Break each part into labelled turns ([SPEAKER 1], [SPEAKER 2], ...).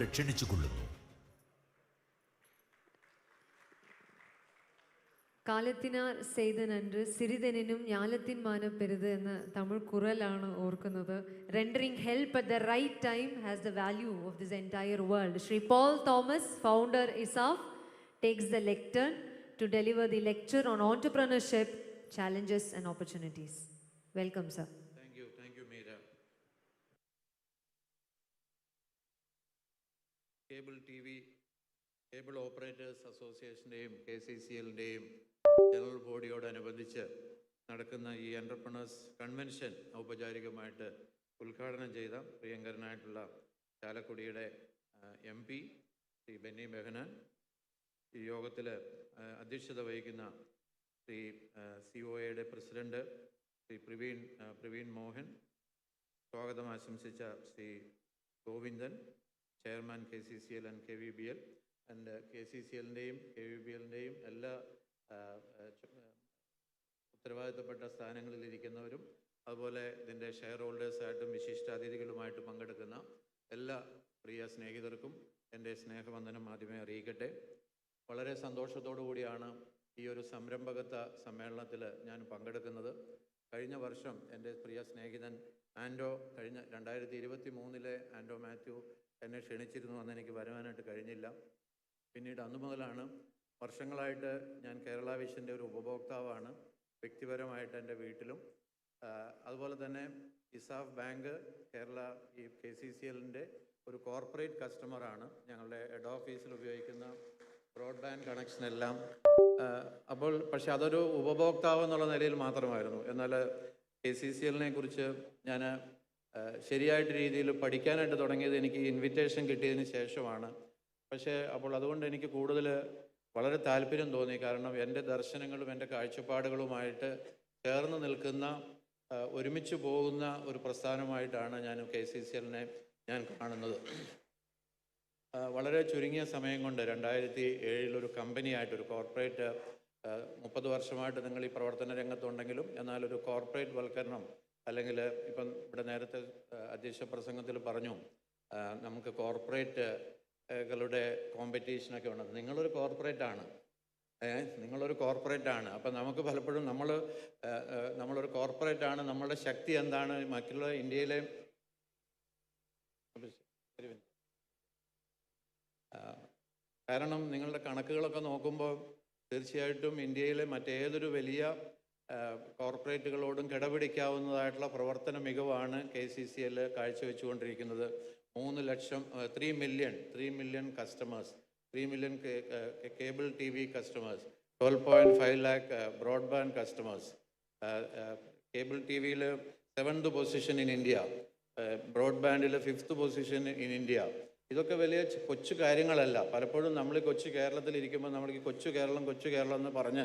[SPEAKER 1] ആദരവോടെ ക്ഷണിച്ചുകൊള്ളുന്നു.
[SPEAKER 2] കാലത്തിനാർ ചെയ്ത നன்று സിരിതെനിനും ஞாலத்தின் മാനം പെരുത് എന്ന തമിഴ് കുറലാണ് ഓർക്കുന്നത്. Rendering help at the right time has the value of this entire world. Shri Paul Thomas, founder ISAF, takes the lectern to deliver the lecture on entrepreneurship, challenges and opportunities. Welcome, sir.
[SPEAKER 3] Thank you, Meera. Cable operators അസോസിയേഷൻ്റെയും KCCLൻ്റെയും general ബോഡിയോടനുബന്ധിച്ച് നടക്കുന്ന ഈ entrepreneurs convention ഔപചാരികമായിട്ട് ഉദ്ഘാടനം ചെയ്ത പ്രിയങ്കരനായിട്ടുള്ള ചാലക്കുടിയുടെ MP Shri Benny Behanan, ഈ യോഗത്തിൽ അധ്യക്ഷത വഹിക്കുന്ന ശ്രീ COAയുടെ പ്രസിഡന്റ് ശ്രീ പ്രവീൺ മോഹൻ, സ്വാഗതം ആശംസിച്ച Shri Govindan, chairman KCCL and KVBL, and KCCLൻ്റെയും KVBLൻ്റെയും എല്ലാ ഉത്തരവാദിത്തപ്പെട്ട സ്ഥാനങ്ങളിലിരിക്കുന്നവരും അതുപോലെ ഇതിൻ്റെ ഷെയർ ഹോൾഡേഴ്സായിട്ടും വിശിഷ്ടാതിഥികളുമായിട്ട് പങ്കെടുക്കുന്ന എല്ലാ പ്രിയ സ്നേഹിതർക്കും എൻ്റെ സ്നേഹവന്ദനം ആദ്യമേ അറിയിക്കട്ടെ. വളരെ സന്തോഷത്തോടു കൂടിയാണ് ഈ ഒരു സംരംഭകത്വ സമ്മേളനത്തിൽ ഞാൻ പങ്കെടുക്കുന്നത്. കഴിഞ്ഞ വർഷം എൻ്റെ പ്രിയ സ്നേഹിതൻ ആൻഡോ, കഴിഞ്ഞ 2023 ആൻഡോ മാത്യു എന്നെ ക്ഷണിച്ചിരുന്നു. അന്ന് എനിക്ക് വരുവാനായിട്ട് കഴിഞ്ഞില്ല. പിന്നീട് അന്നു മുതലാണ്, വർഷങ്ങളായിട്ട് ഞാൻ കേരള വിഷൻ്റെ ഒരു ഉപഭോക്താവാണ്, വ്യക്തിപരമായിട്ട് എൻ്റെ വീട്ടിലും. അതുപോലെ തന്നെ ഇസാഫ് ബാങ്ക് കേരള ഈ KCCLൻ്റെ ഒരു കോർപ്പറേറ്റ് കസ്റ്റമറാണ്. ഞങ്ങളുടെ ഹെഡ് ഓഫീസിൽ ഉപയോഗിക്കുന്ന ബ്രോഡ്ബാൻഡ് കണക്ഷനെല്ലാം. അപ്പോൾ പക്ഷെ അതൊരു ഉപഭോക്താവ് എന്നുള്ള നിലയിൽ മാത്രമായിരുന്നു. എന്നാൽ KCCLനെ കുറിച്ച് ഞാൻ ശരിയായിട്ട് രീതിയിൽ പഠിക്കാനായിട്ട് തുടങ്ങിയത് എനിക്ക് ഇൻവിറ്റേഷൻ കിട്ടിയതിന് ശേഷമാണ്. പക്ഷേ അപ്പോൾ അതുകൊണ്ട് എനിക്ക് കൂടുതൽ വളരെ താല്പര്യം തോന്നി. കാരണം എൻ്റെ ദർശനങ്ങളും എൻ്റെ കാഴ്ചപ്പാടുകളുമായിട്ട് ചേർന്ന് നിൽക്കുന്ന, ഒരുമിച്ച് പോകുന്ന ഒരു പ്രസ്ഥാനമായിട്ടാണ് ഞാൻ KCCLനെ ഞാൻ കാണുന്നത്. വളരെ ചുരുങ്ങിയ സമയം കൊണ്ട് 2007 ഒരു കമ്പനിയായിട്ട്, ഒരു കോർപ്പറേറ്റ്, 30 വർഷമായിട്ട് നിങ്ങൾ ഈ പ്രവർത്തന രംഗത്തുണ്ടെങ്കിലും എന്നാൽ ഒരു കോർപ്പറേറ്റ് വൽക്കരണം, അല്ലെങ്കിൽ ഇപ്പം ഇവിടെ നേരത്തെ അധ്യക്ഷ പ്രസംഗത്തിൽ പറഞ്ഞു നമുക്ക് കോർപ്പറേറ്റുകളുടെ കോമ്പറ്റീഷനൊക്കെ ഉണ്ട്. നിങ്ങളൊരു കോർപ്പറേറ്റാണ്, നിങ്ങളൊരു കോർപ്പറേറ്റാണ്. അപ്പം നമുക്ക് പലപ്പോഴും നമ്മളൊരു കോർപ്പറേറ്റാണ്, നമ്മളുടെ ശക്തി എന്താണ്, മറ്റുള്ള ഇന്ത്യയിലെ കാരണം നിങ്ങളുടെ കണക്കുകളൊക്കെ നോക്കുമ്പോൾ തീർച്ചയായിട്ടും ഇന്ത്യയിലെ മറ്റേതൊരു വലിയ കോർപ്പറേറ്റുകളോടും കിടപിടിക്കാവുന്നതായിട്ടുള്ള പ്രവർത്തന മികവാണ് KCCL കാഴ്ചവെച്ചുകൊണ്ടിരിക്കുന്നത്. 3 million customers, 3 million cable TV customers, 12.5 lakh broadband customers. Cable TVയിൽ 7th പൊസിഷൻ ഇൻ ഇന്ത്യ, ബ്രോഡ്ബാൻഡിൽ 5th പൊസിഷൻ ഇൻ ഇന്ത്യ. ഇതൊക്കെ വലിയ കൊച്ചു കാര്യങ്ങളല്ല. പലപ്പോഴും നമ്മൾ കൊച്ചു കേരളത്തിലിരിക്കുമ്പോൾ നമ്മൾക്ക് കൊച്ചു കേരളം എന്ന് പറഞ്ഞ്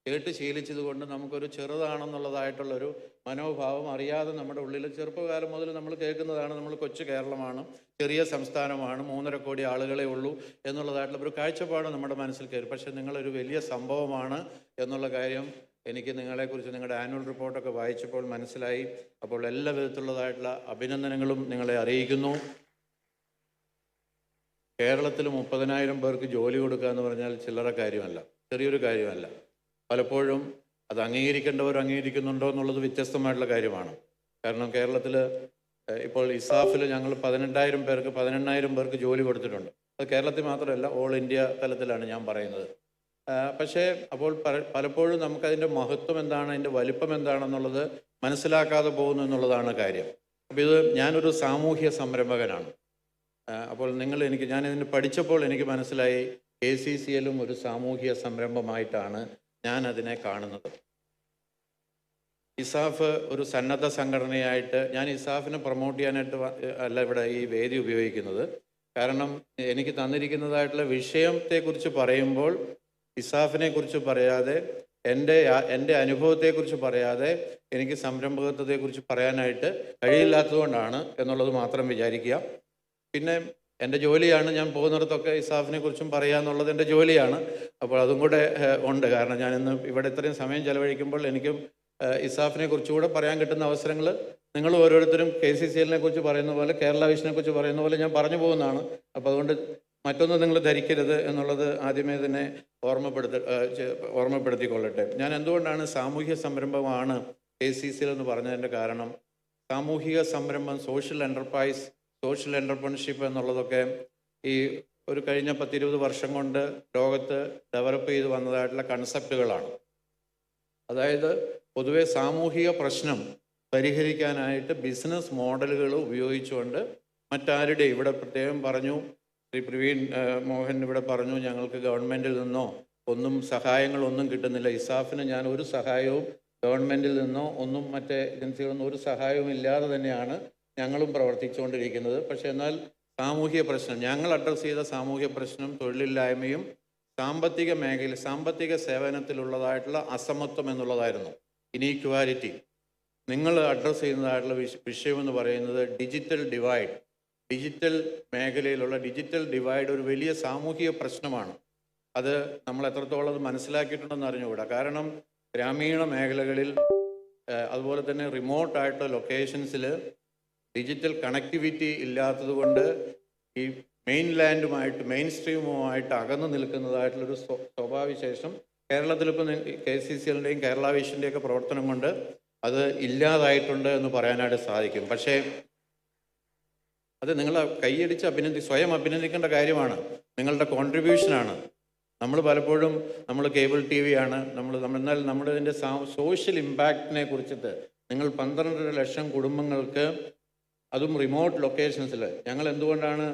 [SPEAKER 3] കേട്ട് ശീലിച്ചത് കൊണ്ട് നമുക്കൊരു ചെറുതാണെന്നുള്ളതായിട്ടുള്ളൊരു മനോഭാവം അറിയാതെ നമ്മുടെ ഉള്ളിൽ ചെറുപ്പകാലം മുതൽ നമ്മൾ കേൾക്കുന്നതാണ്. നമ്മൾ കൊച്ചു കേരളമാണ്, ചെറിയ സംസ്ഥാനമാണ്, 3.5 കോടി ആളുകളെ ഉള്ളൂ എന്നുള്ളതായിട്ടുള്ള ഒരു കാഴ്ചപ്പാട് നമ്മുടെ മനസ്സിൽ കയറി. പക്ഷേ നിങ്ങളൊരു വലിയ സംഭവമാണ് എന്നുള്ള കാര്യം എനിക്ക് നിങ്ങളെക്കുറിച്ച് നിങ്ങളുടെ ആനുവൽ റിപ്പോർട്ടൊക്കെ വായിച്ചപ്പോൾ മനസ്സിലായി. അപ്പോൾ എല്ലാ വിധത്തിലുള്ളതായിട്ടുള്ള അഭിനന്ദനങ്ങളും നിങ്ങളെ അറിയിക്കുന്നു. കേരളത്തിൽ 30,000 പേർക്ക് ജോലി കൊടുക്കുക എന്ന് പറഞ്ഞാൽ ചില്ലറ കാര്യമല്ല, ചെറിയൊരു കാര്യമല്ല. പലപ്പോഴും അത് അംഗീകരിക്കേണ്ടവർ അംഗീകരിക്കുന്നുണ്ടോ എന്നുള്ളത് വ്യത്യസ്തമായിട്ടുള്ള കാര്യമാണ്. കാരണം കേരളത്തിൽ ഇപ്പോൾ ഇസാഫിൽ ഞങ്ങൾ 18,000 പേർക്ക് ജോലി കൊടുത്തിട്ടുണ്ട്. അത് കേരളത്തിൽ മാത്രമല്ല, ഓൾ ഇന്ത്യ തലത്തിലാണ് ഞാൻ പറയുന്നത്. പക്ഷേ അപ്പോൾ പലപ്പോഴും നമുക്കതിൻ്റെ മഹത്വം എന്താണ്, അതിൻ്റെ വലിപ്പം എന്താണെന്നുള്ളത് മനസ്സിലാക്കാതെ പോകുന്നു എന്നുള്ളതാണ് കാര്യം. അപ്പോൾ ഇത് ഞാനൊരു സാമൂഹ്യ സംരംഭകനാണ്. അപ്പോൾ ഞാനിതിന് പഠിച്ചപ്പോൾ എനിക്ക് മനസ്സിലായി KCCLും ഒരു സാമൂഹ്യ സംരംഭമായിട്ടാണ് ഞാൻ അതിനെ കാണുന്നത്. ഇസാഫ് ഒരു സന്നദ്ധ സംഘടനയായിട്ട്, ഞാൻ ഇസാഫിനെ പ്രൊമോട്ട് ചെയ്യാനായിട്ട് അല്ല ഇവിടെ ഈ വേദി ഉപയോഗിക്കുന്നത്. കാരണം എനിക്ക് തന്നിരിക്കുന്നതായിട്ടുള്ള വിഷയത്തെക്കുറിച്ച് പറയുമ്പോൾ ഇസാഫിനെ കുറിച്ച് പറയാതെ, എൻ്റെ അനുഭവത്തെക്കുറിച്ച് പറയാതെ എനിക്ക് സംരംഭകത്വത്തെക്കുറിച്ച് പറയാനായിട്ട് കഴിയില്ലാത്തതുകൊണ്ടാണ് എന്നുള്ളത് മാത്രം വിചാരിക്കുക. പിന്നെ എൻ്റെ ജോലിയാണ്, ഞാൻ പോകുന്നിടത്തൊക്കെ ഇസാഫിനെ കുറിച്ചും പറയുക എന്നുള്ളത് എൻ്റെ ജോലിയാണ്. അപ്പോൾ അതും കൂടെ ഉണ്ട്. കാരണം ഞാനിന്ന് ഇവിടെ ഇത്രയും സമയം ചെലവഴിക്കുമ്പോൾ എനിക്കും ഇസാഫിനെ കുറിച്ചുകൂടെ പറയാൻ കിട്ടുന്ന അവസരങ്ങൾ നിങ്ങൾ ഓരോരുത്തരും KCCL കുറിച്ച് പറയുന്ന പോലെ, കേരള വിഷനെ കുറിച്ച് പറയുന്ന പോലെ ഞാൻ പറഞ്ഞു പോകുന്നതാണ്. അപ്പോൾ അതുകൊണ്ട് മറ്റൊന്നും നിങ്ങൾ ധരിക്കരുത് എന്നുള്ളത് ആദ്യമേ തന്നെ ഓർമ്മപ്പെടുത്തിക്കൊള്ളട്ടെ. ഞാൻ എന്തുകൊണ്ടാണ് സാമൂഹ്യ സംരംഭമാണ് KCCL എന്ന് പറഞ്ഞതിൻ്റെ കാരണം, സാമൂഹിക സംരംഭം, സോഷ്യൽ എൻ്റർപ്രൈസ്, സോഷ്യൽ എൻ്റർപ്രണർഷിപ്പ് എന്നുള്ളതൊക്കെ ഈ ഒരു കഴിഞ്ഞ 10-20 വർഷം കൊണ്ട് ലോകത്ത് ഡെവലപ്പ് ചെയ്ത് വന്നതായിട്ടുള്ള കൺസെപ്റ്റുകളാണ്. അതായത് പൊതുവെ സാമൂഹിക പ്രശ്നം പരിഹരിക്കാനായിട്ട് ബിസിനസ് മോഡലുകൾ ഉപയോഗിച്ചുകൊണ്ട് മറ്റാരുടെ, ഇവിടെ പ്രത്യേകം പറഞ്ഞു, ശ്രീ പ്രവീൺ മോഹൻ ഇവിടെ പറഞ്ഞു, ഞങ്ങൾക്ക് ഗവൺമെൻറ്റിൽ നിന്നോ ഒന്നും സഹായങ്ങളൊന്നും കിട്ടുന്നില്ല. ഇസാഫിന് ഞാൻ ഒരു സഹായവും ഗവൺമെൻറ്റിൽ നിന്നോ ഒന്നും മറ്റേ ഏജൻസികളൊന്നും ഒരു സഹായവും ഇല്ലാതെ തന്നെയാണ് ഞങ്ങളും പ്രവർത്തിച്ചുകൊണ്ടിരിക്കുന്നത്. പക്ഷേ എന്നാൽ സാമൂഹിക പ്രശ്നം, ഞങ്ങൾ അഡ്രസ്സ് ചെയ്ത സാമൂഹിക പ്രശ്നം തൊഴിലില്ലായ്മയും സാമ്പത്തിക മേഖല, സാമ്പത്തിക സേവനത്തിലുള്ളതായിട്ടുള്ള അസമത്വം എന്നുള്ളതായിരുന്നു, ഇനീക്വാലിറ്റി. നിങ്ങൾ അഡ്രസ്സ് ചെയ്യുന്നതായിട്ടുള്ള വിഷയമെന്ന് പറയുന്നത് ഡിജിറ്റൽ ഡിവൈഡ്. ഡിജിറ്റൽ മേഖലയിലുള്ള ഡിജിറ്റൽ ഡിവൈഡ് ഒരു വലിയ സാമൂഹിക പ്രശ്നമാണ്. അത് നമ്മൾ എത്രത്തോളം അത് മനസ്സിലാക്കിയിട്ടുണ്ടെന്ന് അറിഞ്ഞുകൂടാ. കാരണം ഗ്രാമീണ മേഖലകളിൽ അതുപോലെ തന്നെ റിമോട്ടായിട്ടുള്ള ലൊക്കേഷൻസിൽ ഡിജിറ്റൽ കണക്ടിവിറ്റി ഇല്ലാത്തത് കൊണ്ട് ഈ മെയിൻ സ്ട്രീമുമായിട്ട് അകന്നു നിൽക്കുന്നതായിട്ടുള്ളൊരു സ്വഭാവവിശേഷം കേരളത്തിലിപ്പോൾ KCCLൻ്റെയും കേരള വിഷൻ്റെയൊക്കെ പ്രവർത്തനം കൊണ്ട് അത് ഇല്ലാതായിട്ടുണ്ട് എന്ന് പറയാനായിട്ട് സാധിക്കും. പക്ഷേ അത് നിങ്ങൾ കൈയടിച്ച് സ്വയം അഭിനന്ദിക്കേണ്ട കാര്യമാണ്, നിങ്ങളുടെ കോൺട്രിബ്യൂഷനാണ്. നമ്മൾ പലപ്പോഴും കേബിൾ TV ആണ് എന്നാൽ നമ്മളിതിൻ്റെ സോഷ്യൽ ഇമ്പാക്റ്റിനെ കുറിച്ചിട്ട് നിങ്ങൾ 12.5 ലക്ഷം കുടുംബങ്ങൾക്ക്, അതും റിമോട്ട് ലൊക്കേഷൻസിൽ, ഞങ്ങൾ എന്തുകൊണ്ടാണ്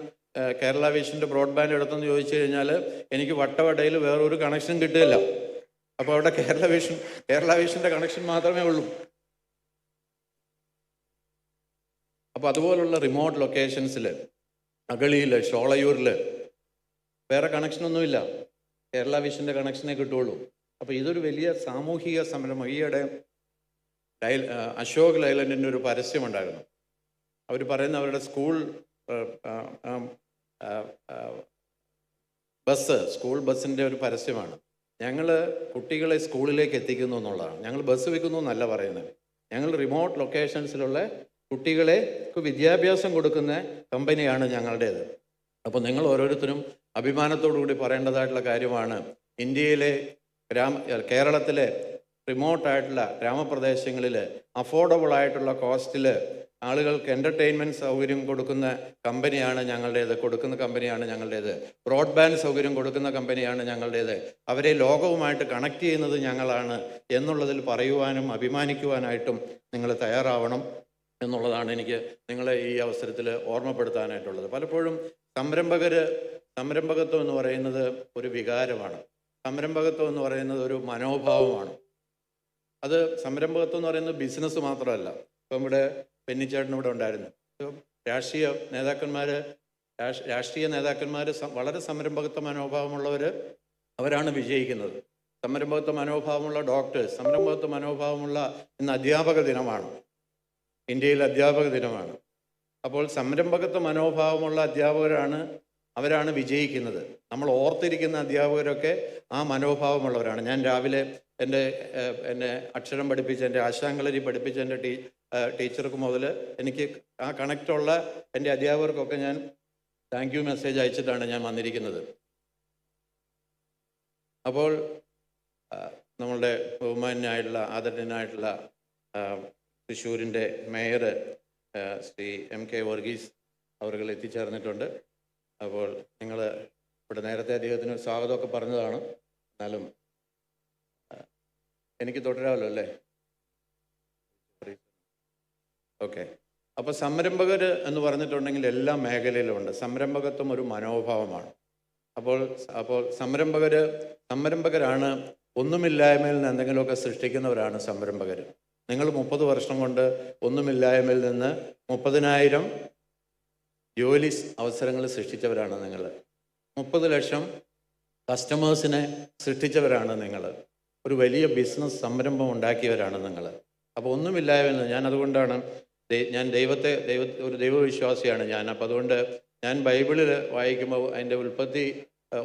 [SPEAKER 3] കേരള വിഷൻ്റെ ബ്രോഡ്ബാൻഡ് എടുത്തെന്ന് ചോദിച്ചു കഴിഞ്ഞാൽ എനിക്ക് വട്ടവടയിൽ വേറൊരു കണക്ഷൻ കിട്ടുകയില്ല. അപ്പോൾ അവിടെ കേരള വിഷൻ്റെ കണക്ഷൻ മാത്രമേ ഉള്ളൂ. അപ്പോൾ അതുപോലുള്ള റിമോട്ട് ലൊക്കേഷൻസിൽ, അഗളിയിൽ, ഷോളയൂരിൽ വേറെ കണക്ഷനൊന്നുമില്ല, കേരള വിഷൻ്റെ കണക്ഷനേ കിട്ടുള്ളൂ. അപ്പോൾ ഇതൊരു വലിയ സാമൂഹിക സംരംഭം. ഈയിടെ അശോക് ലൈലൻഡിൻ്റെ ഒരു പരസ്യമുണ്ടായിരുന്നു. അവർ പറയുന്ന അവരുടെ സ്കൂൾ ബസ്സിൻ്റെ ഒരു പരസ്യമാണ്. ഞങ്ങൾ കുട്ടികളെ സ്കൂളിലേക്ക് എത്തിക്കുന്നു എന്നുള്ളതാണ്. ഞങ്ങൾ ബസ് വെക്കുന്നു എന്നല്ല പറയുന്നത്, ഞങ്ങൾ റിമോട്ട് ലൊക്കേഷൻസിലുള്ള കുട്ടികളെ വിദ്യാഭ്യാസം കൊടുക്കുന്ന കമ്പനിയാണ് ഞങ്ങളുടേത്. അപ്പോൾ നിങ്ങൾ ഓരോരുത്തരും അഭിമാനത്തോടു കൂടി പറയേണ്ടതായിട്ടുള്ള കാര്യമാണ്, ഇന്ത്യയിലെ കേരളത്തിലെ റിമോട്ടായിട്ടുള്ള ഗ്രാമപ്രദേശങ്ങളിൽ അഫോർഡബിൾ ആയിട്ടുള്ള കോസ്റ്റിൽ ആളുകൾക്ക് എൻ്റർടൈൻമെൻറ്റ് സൗകര്യം കൊടുക്കുന്ന കമ്പനിയാണ് ഞങ്ങളുടേത്. ബ്രോഡ്ബാൻഡ് സൗകര്യം കൊടുക്കുന്ന കമ്പനിയാണ് ഞങ്ങളുടേത്. അവരെ ലോകവുമായിട്ട് കണക്ട് ചെയ്യുന്നത് ഞങ്ങളാണ് എന്നുള്ളതിൽ പറയുവാനും അഭിമാനിക്കുവാനായിട്ടും നിങ്ങൾ തയ്യാറാവണം എന്നുള്ളതാണ് എനിക്ക് നിങ്ങളെ ഈ അവസരത്തിൽ ഓർമ്മപ്പെടുത്താനായിട്ടുള്ളത്. പലപ്പോഴും സംരംഭകത്വം എന്ന് പറയുന്നത് ഒരു വികാരമാണ്. സംരംഭകത്വം എന്ന് പറയുന്നത് ഒരു മനോഭാവമാണ്. അത് സംരംഭകത്വം എന്ന് പറയുന്നത് ബിസിനസ് മാത്രമല്ല. ഇപ്പം ഇവിടെ പെന്നിച്ചേട്ടൻ ഇവിടെ ഉണ്ടായിരുന്നു. രാഷ്ട്രീയ നേതാക്കന്മാർ വളരെ സംരംഭകത്വ മനോഭാവമുള്ളവർ, അവരാണ് വിജയിക്കുന്നത്. സംരംഭകത്വ മനോഭാവമുള്ള ഡോക്ടേഴ്സ്, സംരംഭകത്വ മനോഭാവമുള്ള ഇന്ന് അധ്യാപക ദിനമാണ്, ഇന്ത്യയിൽ അധ്യാപക ദിനമാണ്. അപ്പോൾ സംരംഭകത്വ മനോഭാവമുള്ള അവരാണ് വിജയിക്കുന്നത്. നമ്മൾ ഓർത്തിരിക്കുന്ന അധ്യാപകരൊക്കെ ആ മനോഭാവമുള്ളവരാണ്. ഞാൻ രാവിലെ എന്നെ അക്ഷരം പഠിപ്പിച്ച, എൻ്റെ ആശാങ്കളരി പഠിപ്പിച്ച എൻ്റെ ടീച്ചർക്ക് മുതൽ എനിക്ക് ആ കണക്റ്റുള്ള എൻ്റെ അധ്യാപകർക്കൊക്കെ ഞാൻ താങ്ക് യു മെസ്സേജ് അയച്ചിട്ടാണ് ഞാൻ വന്നിരിക്കുന്നത്. അപ്പോൾ നമ്മളുടെ ബഹുമാന്യനായിട്ടുള്ള ആദരണീയനായിട്ടുള്ള തൃശ്ശൂരിൻ്റെ മേയർ ശ്രീ MK വർഗീസ് അവർ എത്തിച്ചേർന്നിട്ടുണ്ട്. അപ്പോൾ നിങ്ങൾ ഇവിടെ നേരത്തെ അദ്ദേഹത്തിന് സ്വാഗതമൊക്കെ പറഞ്ഞതാണ്, എന്നാലും എനിക്ക് തുടരാമല്ലോ അല്ലേ? ഓക്കെ. അപ്പോൾ സംരംഭകർ എന്ന് പറഞ്ഞിട്ടുണ്ടെങ്കിൽ എല്ലാ മേഖലയിലും ഉണ്ട്. സംരംഭകത്വം ഒരു മനോഭാവമാണ്. അപ്പോൾ സംരംഭകരാണ് ഒന്നുമില്ലായ്മയിൽ നിന്ന് എന്തെങ്കിലുമൊക്കെ സൃഷ്ടിക്കുന്നവരാണ് സംരംഭകർ. നിങ്ങൾ 30 വർഷം കൊണ്ട് ഒന്നുമില്ലായ്മയിൽ നിന്ന് 30,000 ജോലി അവസരങ്ങൾ സൃഷ്ടിച്ചവരാണ് നിങ്ങൾ. 30 ലക്ഷം കസ്റ്റമേഴ്സിനെ സൃഷ്ടിച്ചവരാണ് നിങ്ങൾ. ഒരു വലിയ ബിസിനസ് സംരംഭം ഉണ്ടാക്കിയവരാണ് നിങ്ങൾ. അപ്പോൾ ഒന്നുമില്ലായ്മ, ഞാൻ അതുകൊണ്ടാണ് ഞാൻ ഒരു ദൈവവിശ്വാസിയാണ് ഞാൻ. അപ്പോൾ അതുകൊണ്ട് ഞാൻ ബൈബിളിൽ വായിക്കുമ്പോൾ അതിൻ്റെ ഉൽപ്പത്തി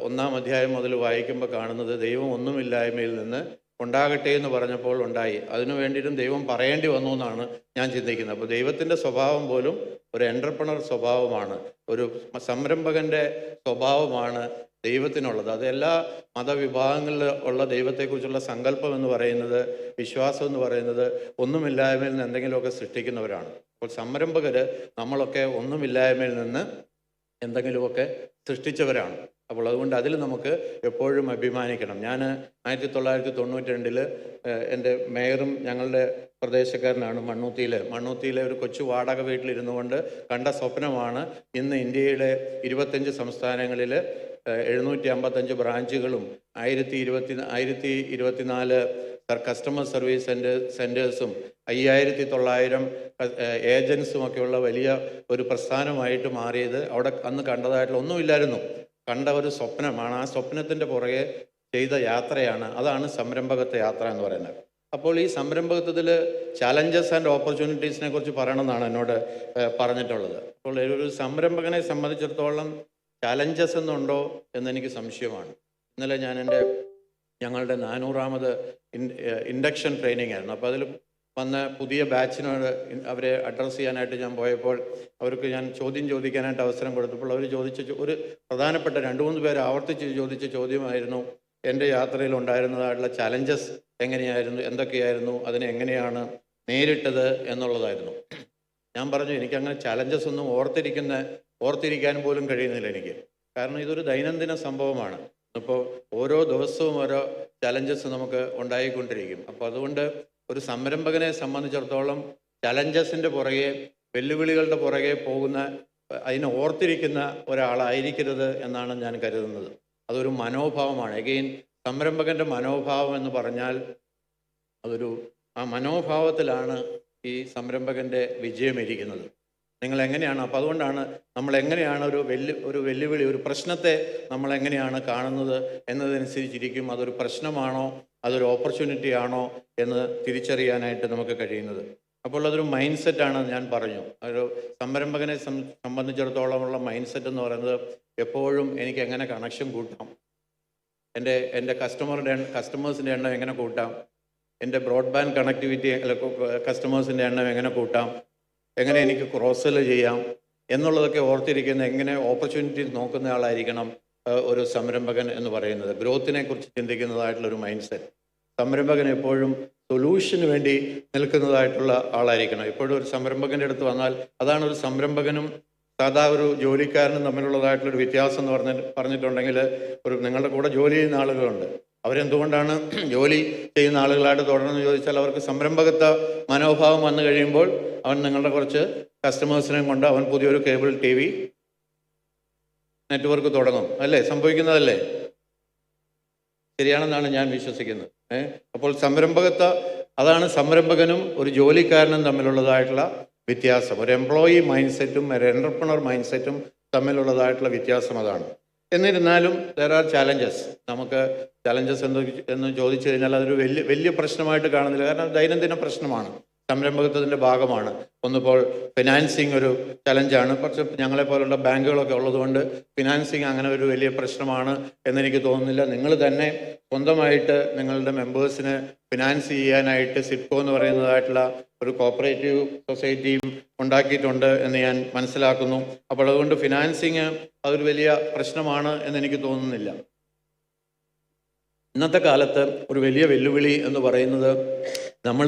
[SPEAKER 3] 1-ാം അധ്യായം മുതൽ വായിക്കുമ്പോൾ കാണുന്നത് ദൈവം ഒന്നുമില്ലായ്മയിൽ നിന്ന് ഉണ്ടാകട്ടെ എന്ന് പറഞ്ഞപ്പോൾ ഉണ്ടായി. അതിനു വേണ്ടിയിട്ടും ദൈവം പറയേണ്ടി വന്നു എന്നാണ് ഞാൻ ചിന്തിക്കുന്നത്. അപ്പോൾ ദൈവത്തിൻ്റെ സ്വഭാവം പോലും ഒരു എൻ്റർപ്രണർ സ്വഭാവമാണ്, ഒരു സംരംഭകൻ്റെ സ്വഭാവമാണ് ദൈവത്തിനുള്ളത്. അത് എല്ലാ മതവിഭാഗങ്ങളിൽ ഉള്ള ദൈവത്തെക്കുറിച്ചുള്ള സങ്കല്പം എന്ന് പറയുന്നത്, വിശ്വാസം എന്ന് പറയുന്നത് ഒന്നുമില്ലായ്മയിൽ നിന്ന് എന്തെങ്കിലുമൊക്കെ സൃഷ്ടിക്കുന്നവരാണ്. അപ്പോൾ സംരംഭകർ നമ്മളൊക്കെ ഒന്നുമില്ലായ്മയിൽ നിന്ന് എന്തെങ്കിലുമൊക്കെ സൃഷ്ടിച്ചവരാണ്. അപ്പോൾ അതുകൊണ്ട് അതിൽ നമുക്ക് എപ്പോഴും അഭിമാനിക്കണം. ഞാൻ 1992 എൻ്റെ മേയറും ഞങ്ങളുടെ പ്രദേശക്കാരനാണ് മണ്ണൂത്തിയിലെ ഒരു കൊച്ചു വാടക വീട്ടിലിരുന്നു കൊണ്ട് കണ്ട സ്വപ്നമാണ് ഇന്ന് ഇന്ത്യയിലെ 25 സംസ്ഥാനങ്ങളിൽ 755 ബ്രാഞ്ചുകളും 1024 കസ്റ്റമർ സർവീസ് സെൻറ്റേഴ്സും 5900 ഏജൻസും ഒക്കെയുള്ള വലിയ ഒരു പ്രസ്ഥാനമായിട്ട് മാറിയത് അവിടെ അന്ന് കണ്ടതായിട്ടുള്ള ഒന്നുമില്ലായിരുന്നു. കണ്ട ഒരു സ്വപ്നമാണ്. ആ സ്വപ്നത്തിൻ്റെ പുറകെ ചെയ്ത യാത്രയാണ്. അതാണ് സംരംഭകത്വ യാത്ര എന്ന് പറയുന്നത്. അപ്പോൾ ഈ സംരംഭകത്വത്തിൽ ചാലഞ്ചസ് ആൻഡ് ഓപ്പർച്യൂണിറ്റീസിനെ കുറിച്ച് പറയണമെന്നാണ് എന്നോട് പറഞ്ഞിട്ടുള്ളത്. അപ്പോൾ ഒരു സംരംഭകനെ സംബന്ധിച്ചിടത്തോളം ചാലഞ്ചസ് എന്നുണ്ടോ എന്നെനിക്ക് സംശയമാണ്. ഇന്നലെ ഞാൻ ഞങ്ങളുടെ 400ാമത് ഇൻഡക്ഷൻ ട്രെയിനിങ് ആയിരുന്നു. അപ്പോൾ അതിൽ വന്ന പുതിയ ബാച്ചിനോട് അവരെ അഡ്രസ്സ് ചെയ്യാനായിട്ട് ഞാൻ പോയപ്പോൾ അവർക്ക് ഞാൻ ചോദ്യം ചോദിക്കാനായിട്ട് അവസരം കൊടുത്തപ്പോൾ അവർ ചോദിച്ച ഒരു പ്രധാനപ്പെട്ട 2-3 പേര് ആവർത്തിച്ച് ചോദിച്ച ചോദ്യമായിരുന്നു, എൻ്റെ യാത്രയിൽ ഉണ്ടായിരുന്നതായിട്ടുള്ള ചാലഞ്ചസ് എങ്ങനെയായിരുന്നു, എന്തൊക്കെയായിരുന്നു, അതിനെ എങ്ങനെയാണ് നേരിട്ടത് എന്നുള്ളതായിരുന്നു. ഞാൻ പറഞ്ഞു, എനിക്കങ്ങനെ ചാലഞ്ചസ് ഒന്നും ഓർത്തിരിക്കാൻ പോലും കഴിയുന്നില്ല എനിക്ക്. കാരണം ഇതൊരു ദൈനംദിന സംഭവമാണ്. ഇപ്പോൾ ഓരോ ദിവസവും ഓരോ ചലഞ്ചസ് നമുക്ക് ഉണ്ടായിക്കൊണ്ടിരിക്കും. അപ്പോൾ അതുകൊണ്ട് ഒരു സംരംഭകനെ സംബന്ധിച്ചിടത്തോളം ചലഞ്ചസിൻ്റെ പുറകെ, വെല്ലുവിളികളുടെ പുറകെ പോകുന്ന, അതിനെ ഓർത്തിരിക്കുന്ന ഒരാളായിരിക്കരുത് എന്നാണ് ഞാൻ കരുതുന്നത്. അതൊരു മനോഭാവമാണ്. എഗെയിൻ സംരംഭകൻ്റെ മനോഭാവം എന്ന് പറഞ്ഞാൽ ആ മനോഭാവത്തിലാണ് ഈ സംരംഭകൻ്റെ വിജയം ഇരിക്കുന്നത്. നിങ്ങൾ എങ്ങനെയാണ്, അപ്പോൾ അതുകൊണ്ടാണ് നമ്മൾ എങ്ങനെയാണ് ഒരു വെല്ലുവിളി, ഒരു പ്രശ്നത്തെ നമ്മൾ എങ്ങനെയാണ് കാണുന്നത് എന്നതനുസരിച്ചിരിക്കും അതൊരു പ്രശ്നമാണോ അതൊരു ഓപ്പർച്യൂണിറ്റി ആണോ എന്ന് തിരിച്ചറിയാനായിട്ട് നമുക്ക് കഴിയുന്നത്. അപ്പോൾ അതൊരു മൈൻഡ് സെറ്റാണ്. ഞാൻ പറഞ്ഞു, ഒരു സംരംഭകനെ സംബന്ധിച്ചിടത്തോളമുള്ള മൈൻഡ് സെറ്റ് എന്ന് പറയുന്നത് എപ്പോഴും എനിക്ക് എങ്ങനെ കണക്ഷൻ കൂട്ടാം, എൻ്റെ കസ്റ്റമേഴ്സിൻ്റെ എണ്ണം എങ്ങനെ കൂട്ടാം, എൻ്റെ ബ്രോഡ്ബാൻഡ് കണക്ടിവിറ്റി കസ്റ്റമേഴ്സിൻ്റെ എണ്ണം എങ്ങനെ കൂട്ടാം, എങ്ങനെ എനിക്ക് ക്രോസ് സെല് ചെയ്യാം എന്നുള്ളതൊക്കെ ഓർത്തിരിക്കുന്ന, എങ്ങനെ ഓപ്പർച്യൂണിറ്റീസ് നോക്കുന്ന ആളായിരിക്കണം ഒരു സംരംഭകൻ എന്ന് പറയുന്നത്. ഗ്രോത്തിനെ കുറിച്ച് ചിന്തിക്കുന്നതായിട്ടുള്ളൊരു മൈൻഡ് സെറ്റ്. സംരംഭകൻ എപ്പോഴും സൊല്യൂഷന് വേണ്ടി നിൽക്കുന്നതായിട്ടുള്ള ആളായിരിക്കണം. എപ്പോഴും ഒരു സംരംഭകൻ്റെ അടുത്ത് വന്നാൽ, അതാണ് ഒരു സംരംഭകനും സാധാ ഒരു ജോലിക്കാരനും തമ്മിലുള്ളതായിട്ടുള്ളൊരു വ്യത്യാസം എന്ന് പറഞ്ഞിട്ടുണ്ടെങ്കിൽ, നിങ്ങളുടെ കൂടെ ജോലി ചെയ്യുന്ന ആളുകളുണ്ട്, അവരെന്തുകൊണ്ടാണ് ജോലി ചെയ്യുന്ന ആളുകളായിട്ട് തുടർന്ന് ചോദിച്ചാൽ, അവർക്ക് സംരംഭകത്വ മനോഭാവം വന്നു കഴിയുമ്പോൾ അവൻ നിങ്ങളുടെ കുറച്ച് കസ്റ്റമേഴ്സിനെയും കൊണ്ട് അവൻ പുതിയൊരു കേബിൾ TV നെറ്റ്വർക്ക് തുടങ്ങും, അല്ലേ? സംഭവിക്കുന്നതല്ലേ? ശരിയാണെന്നാണ് ഞാൻ വിശ്വസിക്കുന്നത്. അപ്പോൾ അതാണ് സംരംഭകനും ഒരു ജോലിക്കാരനും തമ്മിലുള്ളതായിട്ടുള്ള വ്യത്യാസം. ഒരു എംപ്ലോയി മൈൻഡ് സെറ്റും ഒരു എൻ്റർപ്രണർ മൈൻഡ് സെറ്റും തമ്മിലുള്ളതായിട്ടുള്ള വ്യത്യാസം അതാണ്. എന്നിരുന്നാലും there are ചാലഞ്ചസ്. നമുക്ക് ചാലഞ്ചസ് എന്ന് ചോദിച്ചു കഴിഞ്ഞാൽ അതൊരു വലിയ പ്രശ്നമായിട്ട് കാണുന്നില്ല. കാരണം ദൈനംദിന പ്രശ്നമാണ്, സംരംഭകത്വത്തിൻ്റെ ഭാഗമാണ്. ഒന്നിപ്പോൾ ഫിനാൻസിങ് ഒരു ചലഞ്ചാണ്. കുറച്ച് ഞങ്ങളെപ്പോലുള്ള ബാങ്കുകളൊക്കെ ഉള്ളതുകൊണ്ട് ഫിനാൻസിങ് അങ്ങനെ ഒരു വലിയ പ്രശ്നമാണ് എന്നെനിക്ക് തോന്നുന്നില്ല. നിങ്ങൾ തന്നെ സ്വന്തമായിട്ട് നിങ്ങളുടെ മെമ്പേഴ്സിന് ഫിനാൻസ് ചെയ്യാനായിട്ട് സിഡ്കോ എന്ന് പറയുന്നതായിട്ടുള്ള ഒരു കോപ്പറേറ്റീവ് സൊസൈറ്റിയും ഉണ്ടാക്കിയിട്ടുണ്ട് എന്ന് ഞാൻ മനസ്സിലാക്കുന്നു. അപ്പോൾ അതുകൊണ്ട് ഫിനാൻസിങ് അതൊരു വലിയ പ്രശ്നമാണ് എന്നെനിക്ക് തോന്നുന്നില്ല. ഇന്നത്തെ കാലത്ത് ഒരു വലിയ വെല്ലുവിളി എന്ന് പറയുന്നത് നമ്മൾ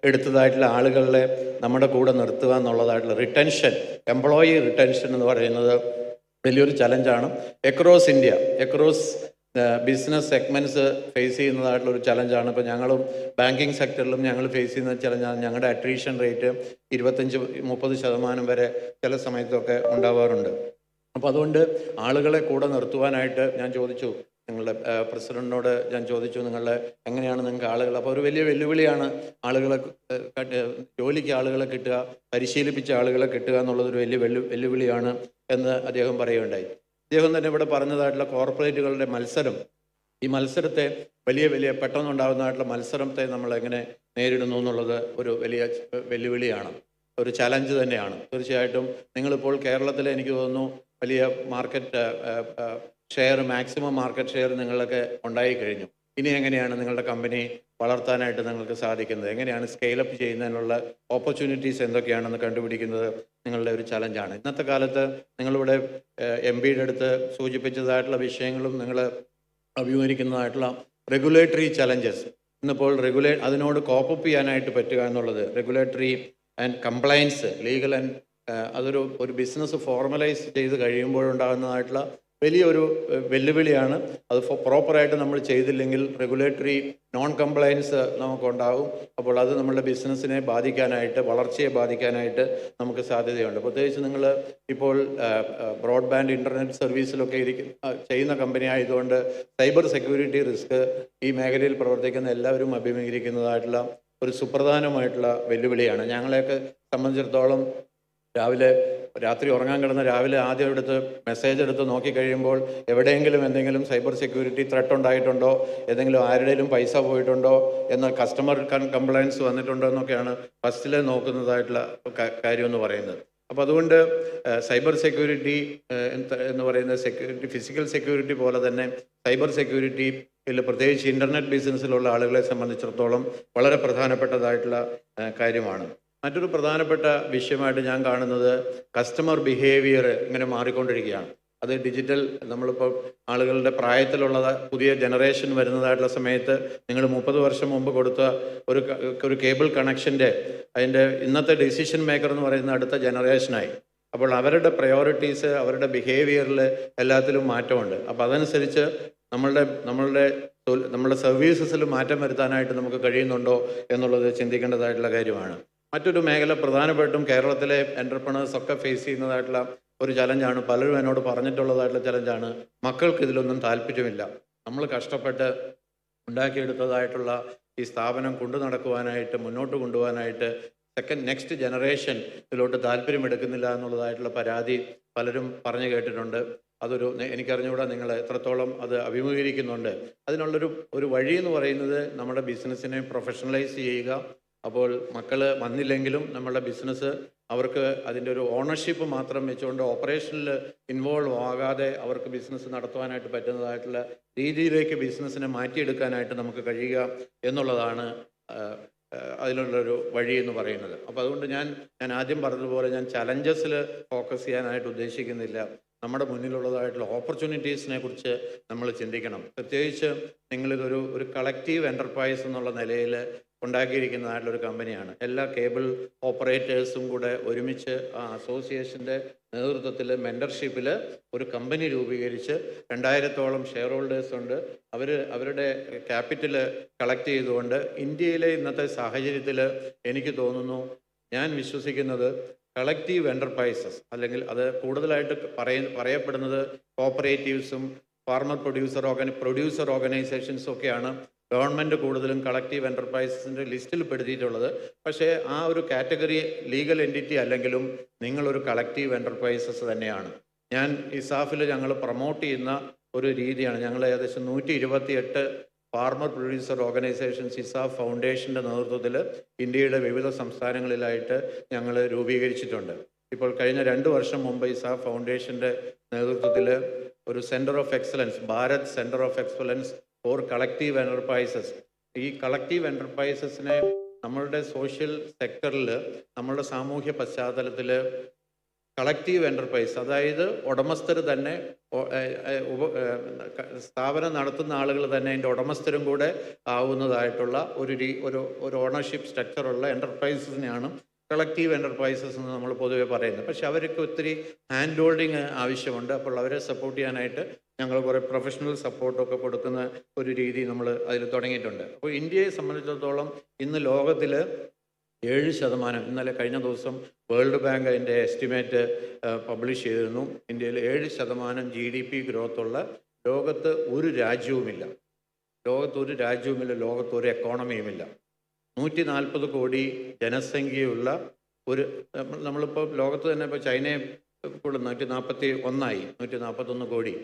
[SPEAKER 3] എടുത്തതായിട്ടുള്ള ആളുകളെ നമ്മുടെ കൂടെ നിർത്തുക എന്നുള്ളതായിട്ടുള്ള റിട്ടൻഷൻ, എംപ്ലോയി റിട്ടൻഷൻ എന്ന് പറയുന്നത് വലിയൊരു ചലഞ്ചാണ്. Across India, business segments face ചെയ്യുന്നതായിട്ടുള്ളൊരു ചലഞ്ചാണ്. ഇപ്പോൾ ഞങ്ങളും ബാങ്കിങ് സെക്ടറിലും ഞങ്ങൾ ഫേസ് ചെയ്യുന്ന ചലഞ്ചാണ്. ഞങ്ങളുടെ അട്രീഷൻ റേറ്റ് 25-30% വരെ ചില സമയത്തൊക്കെ ഉണ്ടാവാറുണ്ട്. അപ്പോൾ അതുകൊണ്ട് ആളുകളെ കൂടെ നിർത്തുവാനായിട്ട് ഞാൻ ചോദിച്ചു, നിങ്ങളുടെ പ്രസിഡന്റിനോട് ഞാൻ ചോദിച്ചു, എങ്ങനെയാണ് നിങ്ങൾക്ക് ആളുകൾ, അപ്പോൾ ഒരു വലിയ വെല്ലുവിളിയാണ് ആളുകളെ ജോലിക്ക് ആളുകളെ കിട്ടുക, പരിശീലിപ്പിച്ച ആളുകളെ കിട്ടുക എന്നുള്ളതൊരു വലിയ വെല്ലുവിളിയാണ് എന്ന് അദ്ദേഹം പറയുകയുണ്ടായി. അദ്ദേഹം തന്നെ ഇവിടെ പറഞ്ഞതായിട്ടുള്ള കോർപ്പറേറ്റുകളുടെ മത്സരം, ഈ മത്സരത്തെ വലിയ പെട്ടെന്നുണ്ടാകുന്നതായിട്ടുള്ള മത്സരത്തെ നമ്മൾ എങ്ങനെ നേരിടുന്നു എന്നുള്ളത് ഒരു വലിയ വെല്ലുവിളിയാണ്, ഒരു ചലഞ്ച് തന്നെയാണ്. തീർച്ചയായിട്ടും നിങ്ങളിപ്പോൾ കേരളത്തിൽ എനിക്ക് തോന്നുന്നു വലിയ market share, maximum market share നിങ്ങളൊക്കെ ഉണ്ടായി കഴിഞ്ഞു. ഇനി എങ്ങനെയാണ് നിങ്ങളുടെ കമ്പനി വളർത്താനായിട്ട് നിങ്ങൾക്ക് സാധിക്കുന്നത്, എങ്ങനെയാണ് സ്കെയിലപ്പ് ചെയ്യുന്നതിനുള്ള ഓപ്പർച്യൂണിറ്റീസ് എന്തൊക്കെയാണെന്ന് കണ്ടുപിടിക്കുന്നത് നിങ്ങളുടെ ഒരു ചലഞ്ചാണ്. ഇന്നത്തെ കാലത്ത് നിങ്ങളിവിടെ MBയുടെ അടുത്ത് സൂചിപ്പിച്ചതായിട്ടുള്ള വിഷയങ്ങളും നിങ്ങൾ അഭിമുഖീകരിക്കുന്നതായിട്ടുള്ള റെഗുലേറ്ററി ചലഞ്ചസ്, ഇന്നിപ്പോൾ അതിനോട് കോപ്പപ്പ് ചെയ്യാനായിട്ട് പറ്റുക എന്നുള്ളത്, regulatory and compliance, legal and ഒരു ബിസിനസ് ഫോർമലൈസ് ചെയ്ത് കഴിയുമ്പോഴുണ്ടാകുന്നതായിട്ടുള്ള വലിയൊരു വെല്ലുവിളിയാണ്. അത് പ്രോപ്പറായിട്ട് നമ്മൾ ചെയ്തില്ലെങ്കിൽ റെഗുലേറ്ററി നോൺ കംപ്ലയൻസ് നമുക്കുണ്ടാകും. അപ്പോൾ അത് നമ്മളുടെ ബിസിനസ്സിനെ ബാധിക്കാനായിട്ട്, വളർച്ചയെ ബാധിക്കാനായിട്ട് നമുക്ക് സാധ്യതയുണ്ട്. പ്രത്യേകിച്ച് നിങ്ങൾ ഇപ്പോൾ ബ്രോഡ്ബാൻഡ് ഇൻ്റർനെറ്റ് സർവീസിലൊക്കെ ചെയ്യുന്ന കമ്പനി ആയതുകൊണ്ട് സൈബർ സെക്യൂരിറ്റി റിസ്ക് ഈ മേഖലയിൽ പ്രവർത്തിക്കുന്ന എല്ലാവരും അഭിമുഖീകരിക്കുന്നതായിട്ടുള്ള ഒരു സുപ്രധാനമായിട്ടുള്ള വെല്ലുവിളിയാണ്. ഞങ്ങളെയൊക്കെ സംബന്ധിച്ചിടത്തോളം രാത്രി ഉറങ്ങാൻ കിടന്ന് രാവിലെ ആദ്യം മെസ്സേജ് എടുത്ത് നോക്കിക്കഴിയുമ്പോൾ എവിടെയെങ്കിലും എന്തെങ്കിലും സൈബർ സെക്യൂരിറ്റി ത്രെട്ട് ഉണ്ടായിട്ടുണ്ടോ, ഏതെങ്കിലും ആരുടെയും പൈസ പോയിട്ടുണ്ടോ എന്ന കസ്റ്റമർ കംപ്ലയൻസ് വന്നിട്ടുണ്ടോ എന്നൊക്കെയാണ് ഫസ്റ്റിൽ നോക്കുന്നതായിട്ടുള്ള കാര്യം എന്ന് പറയുന്നത്. അപ്പോൾ അതുകൊണ്ട് സൈബർ സെക്യൂരിറ്റി എന്ന് പറയുന്ന ഫിസിക്കൽ സെക്യൂരിറ്റി പോലെ തന്നെ സൈബർ സെക്യൂരിറ്റി പ്രത്യേകിച്ച് ഇൻ്റർനെറ്റ് ബിസിനസ്സിലുള്ള ആളുകളെ സംബന്ധിച്ചിടത്തോളം വളരെ പ്രധാനപ്പെട്ടതായിട്ടുള്ള കാര്യമാണ്. മറ്റൊരു പ്രധാനപ്പെട്ട വിഷയമായിട്ട് ഞാൻ കാണുന്നത് കസ്റ്റമർ ബിഹേവിയർ ഇങ്ങനെ മാറിക്കൊണ്ടിരിക്കുകയാണ്. അത് ഡിജിറ്റൽ, നമ്മളിപ്പോൾ ആളുകളുടെ പ്രായത്തിലുള്ള പുതിയ ജനറേഷൻ വരുന്നതായിട്ടുള്ള സമയത്ത് നിങ്ങൾ 30 വർഷം മുമ്പ് കൊടുത്ത ഒരു കേബിൾ കണക്ഷൻ്റെ അതിൻ്റെ ഇന്നത്തെ ഡിസിഷൻ മേക്കർ എന്ന് പറയുന്ന അടുത്ത ജനറേഷനായി. അപ്പോൾ അവരുടെ പ്രയോറിറ്റീസ്, അവരുടെ ബിഹേവിയറിൽ എല്ലാത്തിലും മാറ്റമുണ്ട്. അപ്പോൾ അതനുസരിച്ച് നമ്മളുടെ സർവീസസിൽ മാറ്റം വരുത്താനായിട്ട് നമുക്ക് കഴിയുന്നുണ്ടോ എന്നുള്ളത് ചിന്തിക്കേണ്ടതായിട്ടുള്ള കാര്യമാണ്. മറ്റൊരു മേഖല പ്രധാനപ്പെട്ടും കേരളത്തിലെ എൻ്റർപ്രണേഴ്സ് ഒക്കെ ഫേസ് ചെയ്യുന്നതായിട്ടുള്ള ഒരു ചലഞ്ചാണ്, പലരും എന്നോട് പറഞ്ഞിട്ടുള്ളതായിട്ടുള്ള ചലഞ്ചാണ്, മക്കൾക്ക് ഇതിലൊന്നും താല്പര്യമില്ല. നമ്മൾ കഷ്ടപ്പെട്ട് ഉണ്ടാക്കിയെടുത്തതായിട്ടുള്ള ഈ സ്ഥാപനം കൊണ്ടു നടക്കുവാനായിട്ട്, മുന്നോട്ട് കൊണ്ടുപോകാനായിട്ട് നെക്സ്റ്റ് ജനറേഷൻ ഇതിലോട്ട് താല്പര്യമെടുക്കുന്നില്ല എന്നുള്ളതായിട്ടുള്ള പരാതി പലരും പറഞ്ഞു കേട്ടിട്ടുണ്ട്. എനിക്കറിഞ്ഞുകൂടാ നിങ്ങൾ എത്രത്തോളം അത് അഭിമുഖീകരിക്കുന്നുണ്ട്. അതിനുള്ളൊരു വഴി എന്ന് പറയുന്നത് നമ്മുടെ ബിസിനസ്സിനെ പ്രൊഫഷണലൈസ് ചെയ്യുക. അപ്പോൾ മക്കൾ വന്നില്ലെങ്കിലും നമ്മളുടെ ബിസിനസ് അവർക്ക് അതിൻ്റെ ഒരു ഓണർഷിപ്പ് മാത്രം വെച്ചുകൊണ്ട് ഓപ്പറേഷനിൽ ഇൻവോൾവ് ആകാതെ അവർക്ക് ബിസിനസ് നടത്തുവാനായിട്ട് പറ്റുന്നതായിട്ടുള്ള രീതിയിലേക്ക് ബിസിനസ്സിനെ മാറ്റിയെടുക്കാനായിട്ട് നമുക്ക് കഴിയുക എന്നുള്ളതാണ് അതിനുള്ളൊരു വഴി എന്ന് പറയുന്നത്. അപ്പോൾ അതുകൊണ്ട് ഞാൻ ആദ്യം പറഞ്ഞതുപോലെ ഞാൻ ചലഞ്ചസിൽ ഫോക്കസ് ചെയ്യാനായിട്ട് ഉദ്ദേശിക്കുന്നില്ല. നമ്മുടെ മുന്നിലുള്ളതായിട്ടുള്ള ഓപ്പർച്യൂണിറ്റീസിനെ കുറിച്ച് നമ്മൾ ചിന്തിക്കണം. പ്രത്യേകിച്ച് നിങ്ങളിതൊരു കളക്റ്റീവ് എൻ്റർപ്രൈസ് എന്നുള്ള നിലയിൽ ഉണ്ടാക്കിയിരിക്കുന്നതായിട്ടുള്ളൊരു കമ്പനിയാണ്. എല്ലാ കേബിൾ ഓപ്പറേറ്റേഴ്സും കൂടെ ഒരുമിച്ച് ആ അസോസിയേഷൻ്റെ നേതൃത്വത്തിൽ മെൻറ്റർഷിപ്പിൽ ഒരു കമ്പനി രൂപീകരിച്ച് 2000-ഓളം ഷെയർ ഹോൾഡേഴ്സ് ഉണ്ട്. അവരുടെ ക്യാപിറ്റൽ കളക്ട് ചെയ്തുകൊണ്ട് ഇന്ത്യയിലെ ഇന്നത്തെ സാഹചര്യത്തിൽ എനിക്ക് തോന്നുന്നു, ഞാൻ വിശ്വസിക്കുന്നത് കളക്റ്റീവ് എൻ്റർപ്രൈസസ്, അല്ലെങ്കിൽ അത് കൂടുതലായിട്ട് പറയപ്പെടുന്നത് കോപ്പറേറ്റീവ്സും ഫാർമർ പ്രൊഡ്യൂസർ ഓർഗനൈസേഷൻസും ഒക്കെയാണ് ഗവൺമെൻറ് കൂടുതലും കളക്റ്റീവ് എൻ്റർപ്രൈസസിൻ്റെ ലിസ്റ്റിൽ പെടുത്തിയിട്ടുള്ളത്. പക്ഷേ ആ ഒരു കാറ്റഗറി ലീഗൽ എൻറ്റിറ്റി അല്ലെങ്കിലും നിങ്ങളൊരു കളക്റ്റീവ് എൻ്റർപ്രൈസസ് തന്നെയാണ്. ഞാൻ ഇസാഫിൽ ഞങ്ങൾ പ്രൊമോട്ട് ചെയ്യുന്ന ഒരു രീതിയാണ്, ഞങ്ങൾ ഏകദേശം 128 ഫാർമർ പ്രൊഡ്യൂസർ ഓർഗനൈസേഷൻസ് ഇസാഫ് ഫൗണ്ടേഷൻ്റെ നേതൃത്വത്തിൽ ഇന്ത്യയുടെ വിവിധ സംസ്ഥാനങ്ങളിലായിട്ട് ഞങ്ങൾ രൂപീകരിച്ചിട്ടുണ്ട്. ഇപ്പോൾ കഴിഞ്ഞ 2 വർഷം മുമ്പ് ഇസാഫ് ഫൗണ്ടേഷൻ്റെ നേതൃത്വത്തിൽ ഒരു centre of excellence, Bharat centre of excellence four collective enterprises, ഈ കളക്റ്റീവ് എൻ്റർപ്രൈസസിനെ നമ്മളുടെ സോഷ്യൽ സെക്ടറിൽ, നമ്മളുടെ സാമൂഹ്യ പശ്ചാത്തലത്തിൽ കളക്റ്റീവ് എൻ്റർപ്രൈസ്, അതായത് ഉടമസ്ഥർ തന്നെ, സ്ഥാപനം നടത്തുന്ന ആളുകൾ തന്നെ അതിൻ്റെ ഉടമസ്ഥരും കൂടെ ആവുന്നതായിട്ടുള്ള ഒരു ഓണർഷിപ്പ് സ്ട്രക്ചറുള്ള എൻ്റർപ്രൈസസിനെയാണ് കളക്റ്റീവ് എൻ്റർപ്രൈസസ് എന്ന് നമ്മൾ പൊതുവെ പറയുന്നത്. പക്ഷെ അവർക്ക് ഒത്തിരി ഹാൻഡ് ഹോൾഡിങ് ആവശ്യമുണ്ട്. അപ്പോൾ അവരെ സപ്പോർട്ട് ചെയ്യാനായിട്ട് ഞങ്ങൾ കുറേ പ്രൊഫഷണൽ സപ്പോർട്ടൊക്കെ കൊടുക്കുന്ന ഒരു രീതി നമ്മൾ അതിൽ തുടങ്ങിയിട്ടുണ്ട്. അപ്പോൾ ഇന്ത്യയെ സംബന്ധിച്ചിടത്തോളം ഇന്ന് ലോകത്തിൽ 7%, ഇന്നലെ കഴിഞ്ഞ ദിവസം വേൾഡ് ബാങ്ക് അതിൻ്റെ എസ്റ്റിമേറ്റ് പബ്ലിഷ് ചെയ്തിരുന്നു, ഇന്ത്യയിൽ 7% GDP ഗ്രോത്തുള്ള ലോകത്ത് ഒരു രാജ്യവുമില്ല, ലോകത്തൊരു എക്കോണമിയുമില്ല. 140 കോടി ജനസംഖ്യയുള്ള നമ്മളിപ്പോൾ ലോകത്ത് തന്നെ ഇപ്പോൾ ചൈനയെ കൂടെ 141 കോടി,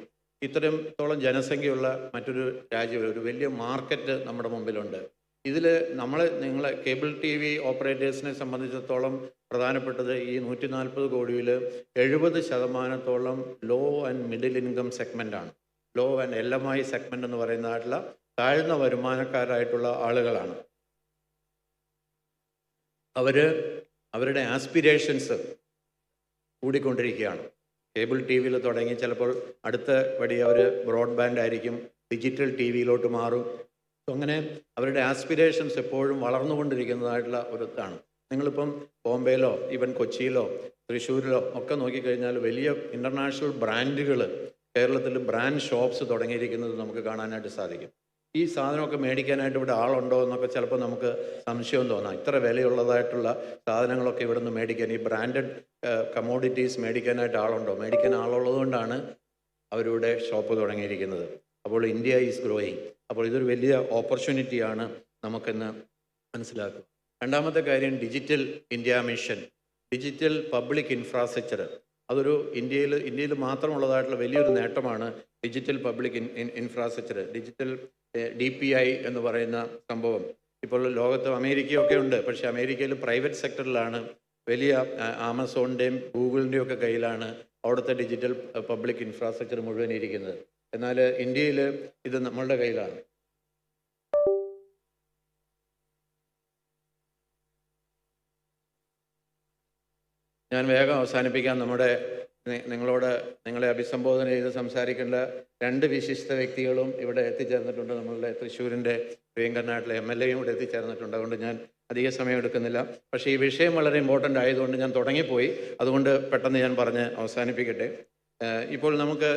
[SPEAKER 3] ഇത്രത്തോളം ജനസംഖ്യയുള്ള മറ്റൊരു രാജ്യം, ഒരു വലിയ മാർക്കറ്റ് നമ്മുടെ മുമ്പിലുണ്ട്. ഇതിൽ നിങ്ങളെ കേബിൾ TV ഓപ്പറേറ്റേഴ്സിനെ സംബന്ധിച്ചിടത്തോളം പ്രധാനപ്പെട്ടത് ഈ 140 കോടിയിൽ 70% ലോ ആൻഡ് മിഡിൽ ഇൻകം സെഗ്മെൻ്റാണ്. ലോ ആൻഡ് LMI സെഗ്മെൻ്റ് എന്ന് പറയുന്നതായിട്ടുള്ള താഴ്ന്ന വരുമാനക്കാരായിട്ടുള്ള ആളുകളാണ്. അവരുടെ ആസ്പിരേഷൻസ് കൂടിക്കൊണ്ടിരിക്കുകയാണ്. കേബിൾ ടി വിയിൽ തുടങ്ങി ചിലപ്പോൾ അടുത്ത പടി അവർ ബ്രോഡ്ബാൻഡ് ആയിരിക്കും, ഡിജിറ്റൽ ടി വിയിലോട്ട് മാറും. അങ്ങനെ അവരുടെ ആസ്പിരേഷൻസ് എപ്പോഴും വളർന്നുകൊണ്ടിരിക്കുന്നതായിട്ടുള്ള ഒരു ഇതാണ്. നിങ്ങളിപ്പം ബോംബെയിലോ ഈവൻ കൊച്ചിയിലോ തൃശ്ശൂരിലോ ഒക്കെ നോക്കിക്കഴിഞ്ഞാൽ വലിയ ഇൻ്റർനാഷണൽ ബ്രാൻഡുകൾ കേരളത്തിൽ ബ്രാൻഡ് ഷോപ്സ് തുടങ്ങിയിരിക്കുന്നത് നമുക്ക് കാണാനായിട്ട് സാധിക്കും. ഈ സാധനമൊക്കെ മേടിക്കാനായിട്ട് ഇവിടെ ആളുണ്ടോ എന്നൊക്കെ ചിലപ്പോൾ നമുക്ക് സംശയം തോന്നാം. ഇത്ര വിലയുള്ളതായിട്ടുള്ള സാധനങ്ങളൊക്കെ ഇവിടെ നിന്ന് മേടിക്കാൻ, ഈ ബ്രാൻഡഡ് കമോഡിറ്റീസ് മേടിക്കാനായിട്ട് ആളുണ്ടോ? മേടിക്കാൻ ആളുള്ളതുകൊണ്ടാണ് അവരിവിടെ ഷോപ്പ് തുടങ്ങിയിരിക്കുന്നത്. അപ്പോൾ ഇന്ത്യ ഈസ് ഗ്രോയിങ്. അപ്പോൾ ഇതൊരു വലിയ ഓപ്പർച്യൂണിറ്റിയാണ് നമുക്കെന്ന് മനസ്സിലാക്കുക. രണ്ടാമത്തെ കാര്യം digital India mission, digital public infrastructure. അതൊരു ഇന്ത്യയിൽ മാത്രമുള്ളതായിട്ടുള്ള വലിയൊരു നേട്ടമാണ് digital public infrastructure. Digital DPI എന്ന് പറയുന്ന സംഭവം ഇപ്പോൾ ലോകത്ത് അമേരിക്കയൊക്കെ ഉണ്ട്. പക്ഷേ അമേരിക്കയിൽ പ്രൈവറ്റ് സെക്ടറിലാണ്, വലിയ ആമസോണിൻ്റെയും ഗൂഗിളിൻ്റെയും ഒക്കെ കയ്യിലാണ് അവിടുത്തെ ഡിജിറ്റൽ പബ്ലിക് ഇൻഫ്രാസ്ട്രക്ചർ മുഴുവൻ ഇരിക്കുന്നത്. എന്നാൽ ഇന്ത്യയിൽ ഇത് നമ്മളുടെ കയ്യിലാണ്. ഞാൻ വേഗം അവസാനിപ്പിക്കാൻ. നിങ്ങളെ അഭിസംബോധന ചെയ്ത് സംസാരിക്കേണ്ട രണ്ട് വിശിഷ്ട വ്യക്തികളും ഇവിടെ എത്തിച്ചേർന്നിട്ടുണ്ട്. നമ്മളുടെ തൃശ്ശൂരിൻ്റെ പ്രിയങ്കരനായിട്ടുള്ള MLA ഇവിടെ എത്തിച്ചേർന്നിട്ടുണ്ട്. അതുകൊണ്ട് ഞാൻ അധിക സമയം എടുക്കുന്നില്ല. പക്ഷേ ഈ വിഷയം വളരെ ഇമ്പോർട്ടൻ്റ് ആയതുകൊണ്ട് ഞാൻ തുടങ്ങിപ്പോയി. അതുകൊണ്ട് പെട്ടെന്ന് ഞാൻ പറഞ്ഞ് അവസാനിപ്പിക്കട്ടെ. ഇപ്പോൾ നമുക്ക്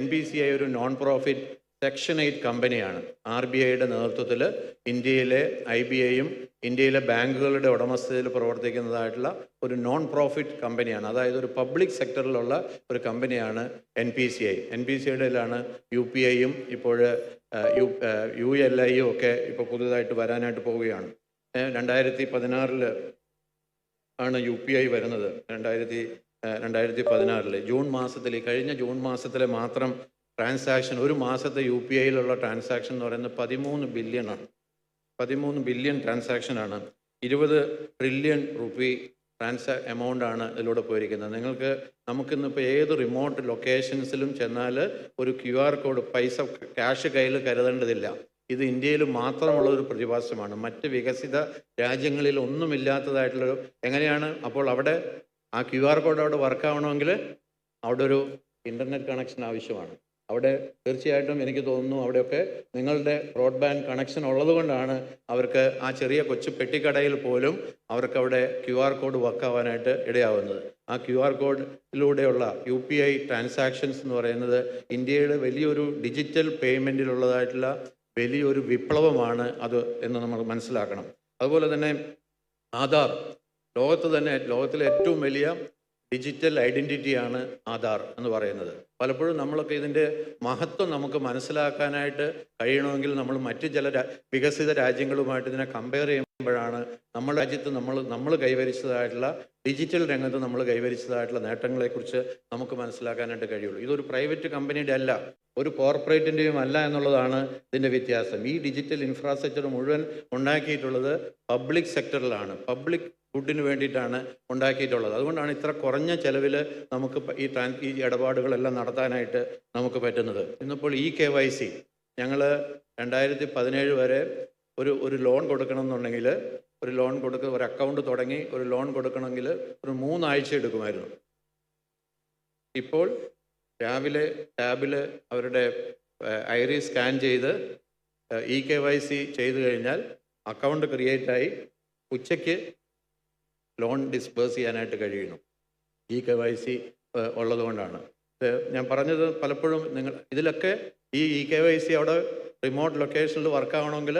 [SPEAKER 3] NPCI ഒരു നോൺ പ്രോഫിറ്റ് സെക്ഷൻ 8 കമ്പനിയാണ്. RBIയുടെ നേതൃത്വത്തിൽ ഇന്ത്യയിലെ IBIയും ഇന്ത്യയിലെ ബാങ്കുകളുടെ ഉടമസ്ഥതയിൽ പ്രവർത്തിക്കുന്നതായിട്ടുള്ള ഒരു നോൺ പ്രോഫിറ്റ് കമ്പനിയാണ്. അതായത് ഒരു പബ്ലിക് സെക്ടറിലുള്ള ഒരു കമ്പനിയാണ് NPCI. NPCIയുടെയിലാണ് UPIയും ഇപ്പോൾ ULIയും ഒക്കെ ഇപ്പോൾ പുതുതായിട്ട് വരാനായിട്ട് പോവുകയാണ്. 2016 ആണ് UPI വരുന്നത്. 2016 ജൂൺ മാസത്തിൽ, കഴിഞ്ഞ ജൂൺ മാസത്തിലെ മാത്രം ട്രാൻസാക്ഷൻ, ഒരു മാസത്തെ UPIയിലുള്ള ട്രാൻസാക്ഷൻ എന്ന് പറയുന്നത് 13 ബില്യണാണ്. 13 ബില്യൺ ട്രാൻസാക്ഷനാണ്. 20 ട്രില്യൺ റുപ്പി എമൗണ്ടാണ് ഇതിലൂടെ പോയിരിക്കുന്നത്. നമുക്കിന്നിപ്പോൾ ഏത് റിമോട്ട് ലൊക്കേഷൻസിലും ചെന്നാൽ ഒരു QR കോഡ്, പൈസ ക്യാഷ് കയ്യിൽ കരുതേണ്ടതില്ല. ഇത് ഇന്ത്യയിൽ മാത്രമുള്ള ഒരു പ്രതിഭാസമാണ്. മറ്റ് വികസിത രാജ്യങ്ങളിൽ ഒന്നുമില്ലാത്തതായിട്ടുള്ളൊരു എങ്ങനെയാണ്? അപ്പോൾ അവിടെ ആ QR കോഡ് അവിടെ വർക്കാവണമെങ്കിൽ അവിടെ ഒരു ഇൻ്റർനെറ്റ് കണക്ഷൻ ആവശ്യമാണ്. അവിടെ തീർച്ചയായിട്ടും എനിക്ക് തോന്നുന്നു അവിടെയൊക്കെ നിങ്ങളുടെ ബ്രോഡ്ബാൻഡ് കണക്ഷൻ ഉള്ളതുകൊണ്ടാണ് അവർക്ക് ആ ചെറിയ കൊച്ചു പെട്ടിക്കടയിൽ പോലും അവർക്കവിടെ QR കോഡ് വർക്കാവാനായിട്ട് ഇടയാവുന്നത്. ആ QR കോഡിലൂടെയുള്ള UPI ട്രാൻസാക്ഷൻസ് എന്ന് പറയുന്നത് ഇന്ത്യയുടെ വലിയൊരു ഡിജിറ്റൽ പേയ്മെൻറ്റിലുള്ളതായിട്ടുള്ള വലിയൊരു വിപ്ലവമാണ് അത് എന്ന് നമ്മൾ മനസ്സിലാക്കണം. അതുപോലെ തന്നെ ആധാർ, ലോകത്തിലെ ഏറ്റവും വലിയ ഡിജിറ്റൽ ഐഡൻറ്റിറ്റിയാണ് ആധാർ എന്ന് പറയുന്നത്. പലപ്പോഴും നമ്മളൊക്കെ ഇതിൻ്റെ മഹത്വം നമുക്ക് മനസ്സിലാക്കാനായിട്ട് കഴിയണമെങ്കിൽ നമ്മൾ മറ്റ് ചില വികസിത രാജ്യങ്ങളുമായിട്ട് ഇതിനെ കമ്പയർ ചെയ്യുമ്പോഴാണ് നമ്മുടെ രാജ്യത്ത് നമ്മൾ കൈവരിച്ചതായിട്ടുള്ള ഡിജിറ്റൽ രംഗത്ത് നമ്മൾ കൈവരിച്ചതായിട്ടുള്ള നേട്ടങ്ങളെക്കുറിച്ച് നമുക്ക് മനസ്സിലാക്കാനായിട്ട് കഴിയുള്ളൂ. ഇതൊരു പ്രൈവറ്റ് കമ്പനിയുടെ അല്ല, ഒരു കോർപ്പറേറ്റിൻ്റെയും അല്ല എന്നുള്ളതാണ് ഇതിൻ്റെ വ്യത്യാസം. ഈ ഡിജിറ്റൽ ഇൻഫ്രാസ്ട്രക്ചർ മുഴുവൻ ഉണ്ടാക്കിയിട്ടുള്ളത് പബ്ലിക് സെക്ടറിലാണ്, പബ്ലിക് ഗുഡിന് വേണ്ടിയിട്ടാണ് ഉണ്ടാക്കിയിട്ടുള്ളത്. അതുകൊണ്ടാണ് ഇത്ര കുറഞ്ഞ ചെലവിൽ നമുക്ക് ഈ ഇടപാടുകളെല്ലാം നടത്താനായിട്ട് നമുക്ക് പറ്റുന്നത്. ഇന്നിപ്പോൾ KYC ഞങ്ങൾ 2017 വരെ ഒരു ലോൺ കൊടുക്കണം എന്നുണ്ടെങ്കിൽ ഒരു അക്കൗണ്ട് തുടങ്ങി ഒരു ലോൺ കൊടുക്കണമെങ്കിൽ ഒരു 3 ആഴ്ച എടുക്കുമായിരുന്നു. ഇപ്പോൾ രാവിലെ ടാബിൽ അവരുടെ ഐറിസ് സ്കാൻ ചെയ്ത് KYC ചെയ്ത് കഴിഞ്ഞാൽ അക്കൗണ്ട് ക്രിയേറ്റായി ഉച്ചയ്ക്ക് ലോൺ ഡിസ്ബേഴ്സ് ചെയ്യാനായിട്ട് കഴിയുന്നു. KYC ഉള്ളതുകൊണ്ടാണ്. ഞാൻ പറഞ്ഞത് പലപ്പോഴും ഇതിലൊക്കെ KYC അവിടെ റിമോട്ട് ലൊക്കേഷനിൽ വർക്കാവണമെങ്കിൽ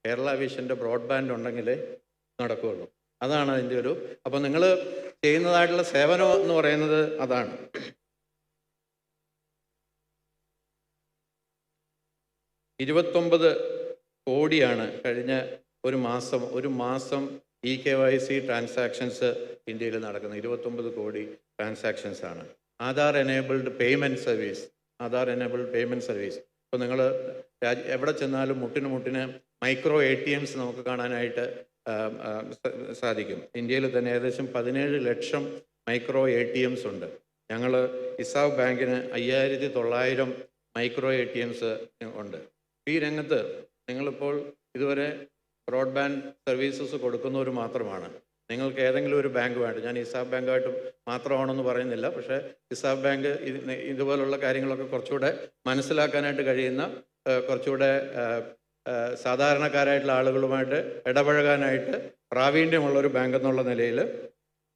[SPEAKER 3] കേരള വിഷൻ്റെ ബ്രോഡ്ബാൻഡ് ഉണ്ടെങ്കിൽ നടക്കുകയുള്ളൂ. അതാണ് അതിൻ്റെ ഒരു. അപ്പോൾ നിങ്ങൾ ചെയ്യുന്നതായിട്ടുള്ള സേവനം എന്ന് പറയുന്നത് അതാണ്. $29 കോടിയാണ് കഴിഞ്ഞ ഒരു മാസം KYC ട്രാൻസാക്ഷൻസ് ഇന്ത്യയിൽ നടക്കുന്നത്. 29 കോടി ട്രാൻസാക്ഷൻസ് ആണ്. Aadhaar enabled payment service. ഇപ്പോൾ നിങ്ങൾ എവിടെ ചെന്നാലും മുട്ടിന് മൈക്രോ ATMs നമുക്ക് കാണാനായിട്ട് സാധിക്കും. ഇന്ത്യയിൽ തന്നെ ഏകദേശം 17 ലക്ഷം മൈക്രോ ATMs ഉണ്ട്. ഞങ്ങൾ ഇസാവ് ബാങ്കിന് 5900 മൈക്രോ ATMs ഉണ്ട്. ഈ രംഗത്ത് നിങ്ങളിപ്പോൾ ഇതുവരെ ബ്രോഡ്ബാൻഡ് സർവീസസ് കൊടുക്കുന്നവർ മാത്രമാണ്. നിങ്ങൾക്ക് ഏതെങ്കിലും ഒരു ബാങ്കുമായിട്ട്, ഞാൻ ഇസാഫ് ബാങ്കുമായിട്ട് മാത്രമാണെന്ന് പറയുന്നില്ല, പക്ഷേ ഇസാഫ് ബാങ്ക് ഇതുപോലുള്ള കാര്യങ്ങളൊക്കെ കുറച്ചുകൂടെ മനസ്സിലാക്കാനായിട്ട് കഴിയുന്ന, കുറച്ചുകൂടെ സാധാരണക്കാരായിട്ടുള്ള ആളുകളുമായിട്ട് ഇടപഴകാനായിട്ട് പ്രാവീണ്യമുള്ളൊരു ബാങ്ക് എന്നുള്ള നിലയിൽ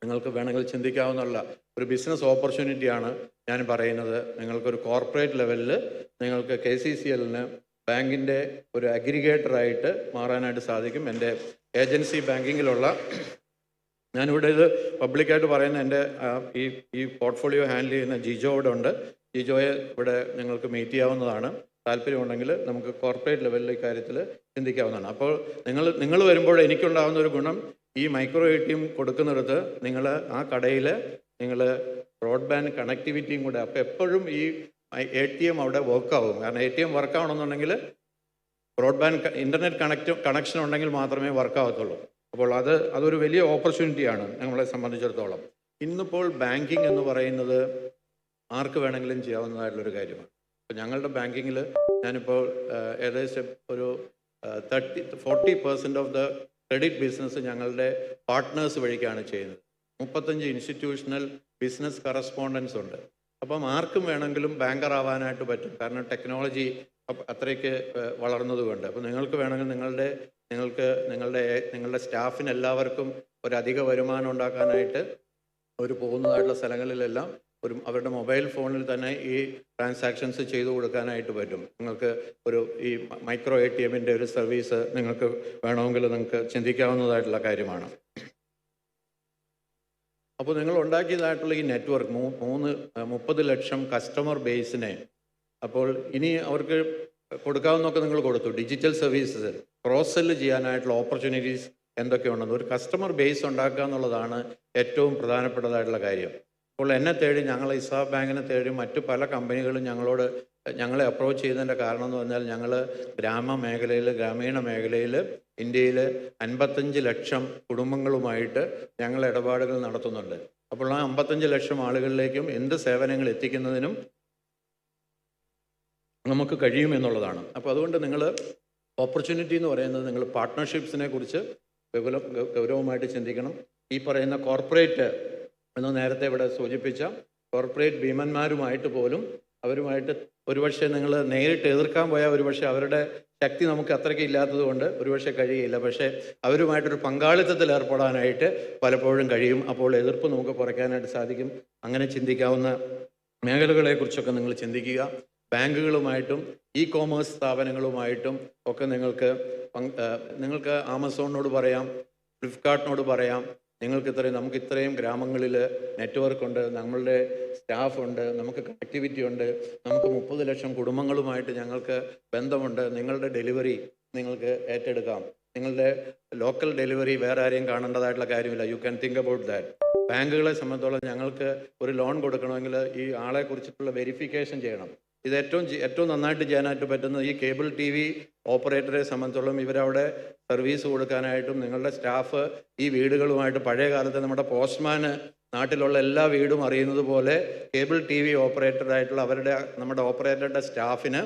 [SPEAKER 3] നിങ്ങൾക്ക് വേണമെങ്കിൽ ചിന്തിക്കാവുന്ന ഒരു ബിസിനസ് ഓപ്പർച്യൂണിറ്റിയാണ് ഞാൻ പറയുന്നത്. നിങ്ങൾക്കൊരു കോർപ്പറേറ്റ് ലെവലിൽ നിങ്ങൾക്ക് KCCLന് ബാങ്കിൻ്റെ ഒരു അഗ്രിഗേറ്ററായിട്ട് മാറാനായിട്ട് സാധിക്കും. എൻ്റെ ഏജൻസി ബാങ്കിങ്ങിലുള്ള, ഞാനിവിടെ ഇത് പബ്ലിക്കായിട്ട് പറയുന്ന എൻ്റെ ഈ പോർട്ട്ഫോളിയോ ഹാൻഡിൽ ചെയ്യുന്ന ജിജോ ഇവിടെ ഉണ്ട്. ജിജോയെ ഇവിടെ നിങ്ങൾക്ക് മീറ്റ് ചെയ്യാവുന്നതാണ്. താല്പര്യമുണ്ടെങ്കിൽ നമുക്ക് കോർപ്പറേറ്റ് ലെവലിൽ ഇക്കാര്യത്തിൽ ചിന്തിക്കാവുന്നതാണ്. അപ്പോൾ നിങ്ങൾ വരുമ്പോൾ എനിക്കുണ്ടാകുന്ന ഒരു ഗുണം, ഈ മൈക്രോ ATM കൊടുക്കുന്നിടത്ത് നിങ്ങൾ ആ കടയിൽ നിങ്ങൾ ബ്രോഡ്ബാൻഡ് കണക്ടിവിറ്റിയും കൂടെ, അപ്പോൾ എപ്പോഴും ഈ ATM അവിടെ വർക്കാവും. കാരണം ATM വർക്കാവണമെന്നുണ്ടെങ്കിൽ ബ്രോഡ്ബാൻഡ് ഇൻ്റർനെറ്റ് കണക്ഷൻ ഉണ്ടെങ്കിൽ മാത്രമേ വർക്കാവത്തുള്ളൂ. അപ്പോൾ അതൊരു വലിയ ഓപ്പർച്യൂണിറ്റിയാണ് നമ്മളെ സംബന്ധിച്ചിടത്തോളം. ഇന്നിപ്പോൾ ബാങ്കിങ് എന്ന് പറയുന്നത് ആർക്ക് വേണമെങ്കിലും ചെയ്യാവുന്നതായിട്ടുള്ളൊരു കാര്യമാണ്. ഇപ്പോൾ ഞങ്ങളുടെ ബാങ്കിങ്ങിൽ ഞാനിപ്പോൾ ഏകദേശം ഒരു 40% ഓഫ് ദ ക്രെഡിറ്റ് ബിസിനസ് ഞങ്ങളുടെ പാർട്ട്നേഴ്സ് വഴിക്കാണ് ചെയ്യുന്നത്. 35 ഇൻസ്റ്റിറ്റ്യൂഷണൽ ബിസിനസ് കറസ്പോണ്ടൻസ് ഉണ്ട്. അപ്പം ആർക്കും വേണമെങ്കിലും ബാങ്കർ ആവാനായിട്ട് പറ്റും. കാരണം ടെക്നോളജി അത്രയ്ക്ക് വളർന്നതുകൊണ്ട്. അപ്പോൾ നിങ്ങൾക്ക് വേണമെങ്കിൽ നിങ്ങളുടെ സ്റ്റാഫിന് എല്ലാവർക്കും ഒരു അധിക വരുമാനം ഉണ്ടാക്കാനായിട്ട് അവർ പോകുന്നതായിട്ടുള്ള സ്ഥലങ്ങളിലെല്ലാം അവരുടെ മൊബൈൽ ഫോണിൽ തന്നെ ഈ ട്രാൻസാക്ഷൻസ് ചെയ്തു കൊടുക്കാനായിട്ട് പറ്റും. നിങ്ങൾക്ക് ഈ മൈക്രോ ATMൻ്റെ ഒരു സർവീസ് നിങ്ങൾക്ക് വേണമെങ്കിൽ നിങ്ങൾക്ക് ചിന്തിക്കാവുന്നതായിട്ടുള്ള കാര്യമാണ്. അപ്പോൾ നിങ്ങൾ ഉണ്ടാക്കിയതായിട്ടുള്ള ഈ നെറ്റ്വർക്ക് 30 ലക്ഷം കസ്റ്റമർ ബേസിനെ, അപ്പോൾ ഇനി അവർക്ക് കൊടുക്കാവുന്നതൊക്കെ നിങ്ങൾ കൊടുത്തു. ഡിജിറ്റൽ സർവീസസ് ക്രോസ് സെല്ല് ചെയ്യാനായിട്ടുള്ള ഓപ്പർച്യൂണിറ്റീസ് എന്തൊക്കെയുണ്ടെന്ന് ഒരു കസ്റ്റമർ ബേസ് ഉണ്ടാക്കുക എന്നുള്ളതാണ് ഏറ്റവും പ്രധാനപ്പെട്ടതായിട്ടുള്ള കാര്യം. അപ്പോൾ എന്നെ തേടി, ഞങ്ങൾ ഇസാഫ് ബാങ്കിനെ തേടി മറ്റു പല കമ്പനികളും ഞങ്ങളെ അപ്രോച്ച് ചെയ്യുന്നതിൻ്റെ കാരണം എന്ന് പറഞ്ഞാൽ, ഞങ്ങൾ ഗ്രാമീണ മേഖലയിൽ ഇന്ത്യയിൽ 55 ലക്ഷം കുടുംബങ്ങളുമായിട്ട് ഞങ്ങൾ ഇടപാടുകൾ നടത്തുന്നുണ്ട്. അപ്പോൾ ആ 55 ലക്ഷം ആളുകളിലേക്കും എന്ത് സേവനങ്ങൾ എത്തിക്കുന്നതിനും നമുക്ക് കഴിയുമെന്നുള്ളതാണ്. അപ്പോൾ അതുകൊണ്ട് നിങ്ങൾ ഓപ്പർച്യൂണിറ്റി എന്ന് പറയുന്നത്, നിങ്ങൾ പാർട്ട്ണർഷിപ്സിനെ കുറിച്ച് ഗൗരവമായിട്ട് ചിന്തിക്കണം. ഈ പറയുന്ന കോർപ്പറേറ്റ് എന്ന് നേരത്തെ ഇവിടെ സൂചിപ്പിച്ച കോർപ്പറേറ്റ് ഭീമന്മാരുമായിട്ട് പോലും, അവരുമായിട്ട് ഒരുപക്ഷെ നിങ്ങൾ നേരിട്ട് എതിർക്കാൻ പോയാൽ ഒരുപക്ഷെ അവരുടെ ശക്തി നമുക്ക് അത്രയ്ക്ക് ഇല്ലാത്തത് കൊണ്ട് ഒരുപക്ഷെ കഴിയില്ല. പക്ഷേ അവരുമായിട്ടൊരു പങ്കാളിത്തത്തിൽ ഏർപ്പെടാനായിട്ട് പലപ്പോഴും കഴിയും. അപ്പോൾ എതിർപ്പ് നമുക്ക് കുറയ്ക്കാനായിട്ട് സാധിക്കും. അങ്ങനെ ചിന്തിക്കാവുന്ന മേഖലകളെക്കുറിച്ചൊക്കെ നിങ്ങൾ ചിന്തിക്കുക. ബാങ്കുകളുമായിട്ടും e-commerce സ്ഥാപനങ്ങളുമായിട്ടും ഒക്കെ നിങ്ങൾക്ക് ആമസോണിനോട് പറയാം, ഫ്ലിപ്കാർട്ടിനോട് പറയാം, നമുക്ക് ഇത്രയും ഗ്രാമങ്ങളിൽ നെറ്റ്വർക്ക് ഉണ്ട്, നമ്മളുടെ സ്റ്റാഫ് ഉണ്ട്, നമുക്ക് കണക്ടിവിറ്റി ഉണ്ട്, നമുക്ക് 30 ലക്ഷം കുടുംബങ്ങളുമായിട്ട് ഞങ്ങൾക്ക് ബന്ധമുണ്ട്, നിങ്ങളുടെ ഡെലിവറി നിങ്ങൾക്ക് ഏറ്റെടുക്കാം, നിങ്ങളുടെ ലോക്കൽ ഡെലിവറി വേറെ ആരെയും കാണേണ്ടതായിട്ടുള്ള കാര്യമില്ല. You can think about that. ബാങ്കുകളെ സംബന്ധിച്ചോളം ഞങ്ങൾക്ക് ഒരു ലോൺ കൊടുക്കണമെങ്കിൽ ഈ ആളെ കുറിച്ചിട്ടുള്ള വെരിഫിക്കേഷൻ ചെയ്യണം. ഇത് ഏറ്റവും നന്നായിട്ട് ചെയ്യാനായിട്ട് പറ്റുന്നത് ഈ കേബിൾ TV ഓപ്പറേറ്ററെ സംബന്ധിച്ചോളം ഇവരവിടെ സർവീസ് കൊടുക്കാനായിട്ടും നിങ്ങളുടെ സ്റ്റാഫ് ഈ വീടുകളുമായിട്ട്, പഴയ കാലത്ത് നമ്മുടെ പോസ്റ്റ്മാന് നാട്ടിലുള്ള എല്ലാ വീടും അറിയുന്നത് പോലെ കേബിൾ TV ഓപ്പറേറ്ററായിട്ടുള്ള നമ്മുടെ ഓപ്പറേറ്ററുടെ സ്റ്റാഫിന്,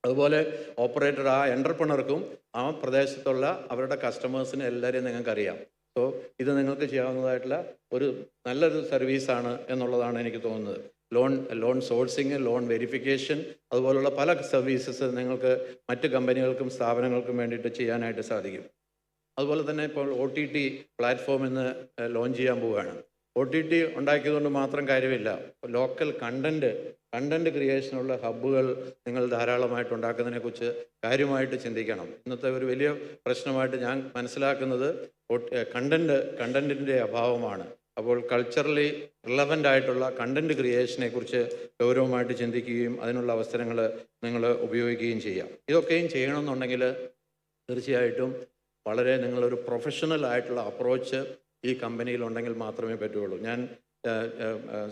[SPEAKER 3] അതുപോലെ ഓപ്പറേറ്റർ ആ എൻ്റർപ്രണർക്കും ആ പ്രദേശത്തുള്ള അവരുടെ കസ്റ്റമേഴ്സിന് എല്ലാവരെയും നിങ്ങൾക്കറിയാം. സോ ഇത് നിങ്ങൾക്ക് ചെയ്യാവുന്നതായിട്ടുള്ള ഒരു നല്ലൊരു സർവീസാണ് എന്നുള്ളതാണ് എനിക്ക് തോന്നുന്നത്. ലോൺ സോഴ്സിങ്, ലോൺ വെരിഫിക്കേഷൻ, അതുപോലുള്ള പല സർവീസസ് നിങ്ങൾക്ക് മറ്റ് കമ്പനികൾക്കും സ്ഥാപനങ്ങൾക്കും വേണ്ടിയിട്ട് ചെയ്യാനായിട്ട് സാധിക്കും. അതുപോലെ തന്നെ ഇപ്പോൾ OTT പ്ലാറ്റ്ഫോം ഇന്ന് ലോഞ്ച് ചെയ്യാൻ പോവുകയാണ്. OTT ഉണ്ടാക്കിയതുകൊണ്ട് മാത്രം കാര്യമില്ല. ലോക്കൽ കണ്ടന്റ് ക്രിയേഷനുള്ള ഹബ്ബുകൾ നിങ്ങൾ ധാരാളമായിട്ട് ഉണ്ടാക്കുന്നതിനെക്കുറിച്ച് കാര്യമായിട്ട് ചിന്തിക്കണം. ഇന്നത്തെ ഒരു വലിയ പ്രശ്നമായിട്ട് ഞാൻ മനസ്സിലാക്കുന്നത് കണ്ടന്റിൻ്റെ അഭാവമാണ്. അപ്പോൾ കൾച്ചറലി റിലവൻ്റ് ആയിട്ടുള്ള കണ്ടന്റ് ക്രിയേഷനെ കുറിച്ച് ഗൗരവമായിട്ട് ചിന്തിക്കുകയും അതിനുള്ള അവസരങ്ങൾ നിങ്ങൾ ഉപയോഗിക്കുകയും ചെയ്യാം. ഇതൊക്കെയും ചെയ്യണമെന്നുണ്ടെങ്കിൽ തീർച്ചയായിട്ടും വളരെ നിങ്ങളൊരു പ്രൊഫഷണൽ ആയിട്ടുള്ള അപ്രോച്ച് ഈ കമ്പനിയിലുണ്ടെങ്കിൽ മാത്രമേ പറ്റുള്ളൂ. ഞാൻ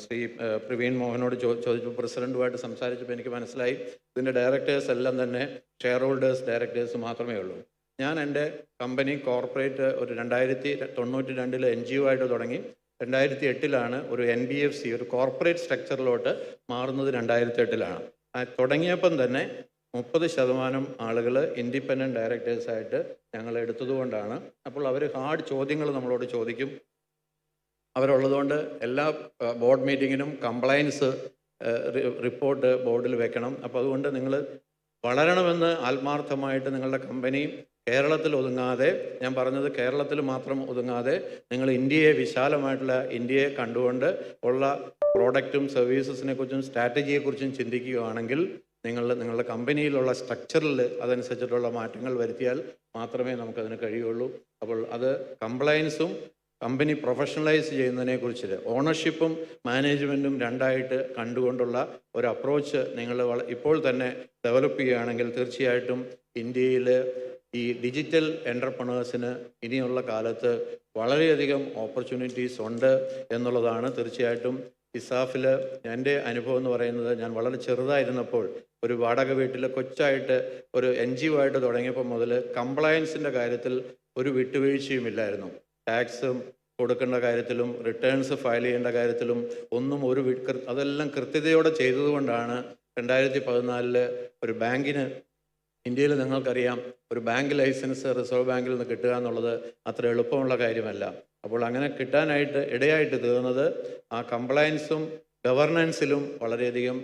[SPEAKER 3] ശ്രീ പ്രവീൺ മോഹനോട് ചോദിച്ചപ്പോൾ, പ്രസിഡൻറ്റുമായിട്ട് സംസാരിച്ചപ്പോൾ എനിക്ക് മനസ്സിലായി ഇതിൻ്റെ ഡയറക്ടേഴ്സ് എല്ലാം തന്നെ ഷെയർ ഹോൾഡേഴ്സ് ഡയറക്ടേഴ്സ് മാത്രമേ ഉള്ളൂ. ഞാൻ എൻ്റെ കമ്പനി കോർപ്പറേറ്റ് ഒരു 1992 NGO ആയിട്ട് തുടങ്ങി. 2008 ഒരു NBFC, ഒരു കോർപ്പറേറ്റ് സ്ട്രക്ചറിലോട്ട് മാറുന്നത് 2008. തുടങ്ങിയപ്പം തന്നെ 30% ആളുകൾ ഇൻഡിപെൻഡൻറ്റ് ഡയറക്ടേഴ്സായിട്ട് ഞങ്ങൾ എടുത്തതുകൊണ്ടാണ്. അപ്പോൾ അവർ ഹാർഡ് ചോദ്യങ്ങൾ നമ്മളോട് ചോദിക്കും. അവരുള്ളതുകൊണ്ട് എല്ലാ ബോർഡ് മീറ്റിങ്ങിനും കംപ്ലയൻസ് റിപ്പോർട്ട് ബോർഡിൽ വെക്കണം. അപ്പോൾ അതുകൊണ്ട് നിങ്ങൾ വളരണമെന്ന് ആത്മാർത്ഥമായിട്ട് നിങ്ങളുടെ കമ്പനി കേരളത്തിൽ ഒതുങ്ങാതെ, ഞാൻ പറഞ്ഞത് കേരളത്തിൽ മാത്രം ഒതുങ്ങാതെ, നിങ്ങൾ ഇന്ത്യയെ വിശാലമായിട്ടുള്ള ഇന്ത്യയെ കണ്ടുകൊണ്ട് ഉള്ള പ്രോഡക്റ്റും സർവീസസിനെ കുറിച്ചും സ്ട്രാറ്റജിയെക്കുറിച്ചും ചിന്തിക്കുകയാണെങ്കിൽ നിങ്ങളുടെ കമ്പനിയിലുള്ള സ്ട്രക്ചറിൽ അതനുസരിച്ചിട്ടുള്ള മാറ്റങ്ങൾ വരുത്തിയാൽ മാത്രമേ നമുക്കതിന് കഴിയുള്ളൂ. അപ്പോൾ അത് കംപ്ലയൻസും കമ്പനി പ്രൊഫഷണലൈസ് ചെയ്യുന്നതിനെക്കുറിച്ച് ഓണർഷിപ്പും മാനേജ്മെൻറ്റും രണ്ടായിട്ട് കണ്ടുകൊണ്ടുള്ള ഒരു അപ്രോച്ച് നിങ്ങൾ ഇപ്പോൾ തന്നെ ഡെവലപ്പ് ചെയ്യുകയാണെങ്കിൽ തീർച്ചയായിട്ടും ഇന്ത്യയിൽ ഈ ഡിജിറ്റൽ എൻ്റർപ്രണേഴ്സിന് ഇനിയുള്ള കാലത്ത് വളരെയധികം ഓപ്പർച്യൂണിറ്റീസ് ഉണ്ട് എന്നുള്ളതാണ്. തീർച്ചയായിട്ടും ഇസാഫിൽ എൻ്റെ അനുഭവം എന്ന് പറയുന്നത്, ഞാൻ വളരെ ചെറുതായിരുന്നപ്പോൾ ഒരു വാടക വീട്ടിൽ കൊച്ചായിട്ട് ഒരു NGO ആയിട്ട് തുടങ്ങിയപ്പോൾ മുതൽ കംപ്ലയൻസിൻ്റെ കാര്യത്തിൽ ഒരു വിട്ടുവീഴ്ചയുമില്ലായിരുന്നു. ടാക്സും കൊടുക്കേണ്ട കാര്യത്തിലും റിട്ടേൺസ് ഫയൽ ചെയ്യേണ്ട കാര്യത്തിലും ഒന്നും അതെല്ലാം കൃത്യതയോടെ ചെയ്തതുകൊണ്ടാണ് 2014 ഒരു ബാങ്കിന്, ഇന്ത്യയിൽ നിങ്ങൾക്കറിയാം ഒരു ബാങ്ക് ലൈസൻസ് റിസർവ് ബാങ്കിൽ നിന്ന് കിട്ടുക എന്നുള്ളത് അത്ര എളുപ്പമുള്ള കാര്യമല്ല. അപ്പോൾ അങ്ങനെ കിട്ടാനായിട്ട് ഇടയായിട്ട് തീർന്നത് ആ കംപ്ലയൻസും ഗവർണൻസിലും വളരെയധികം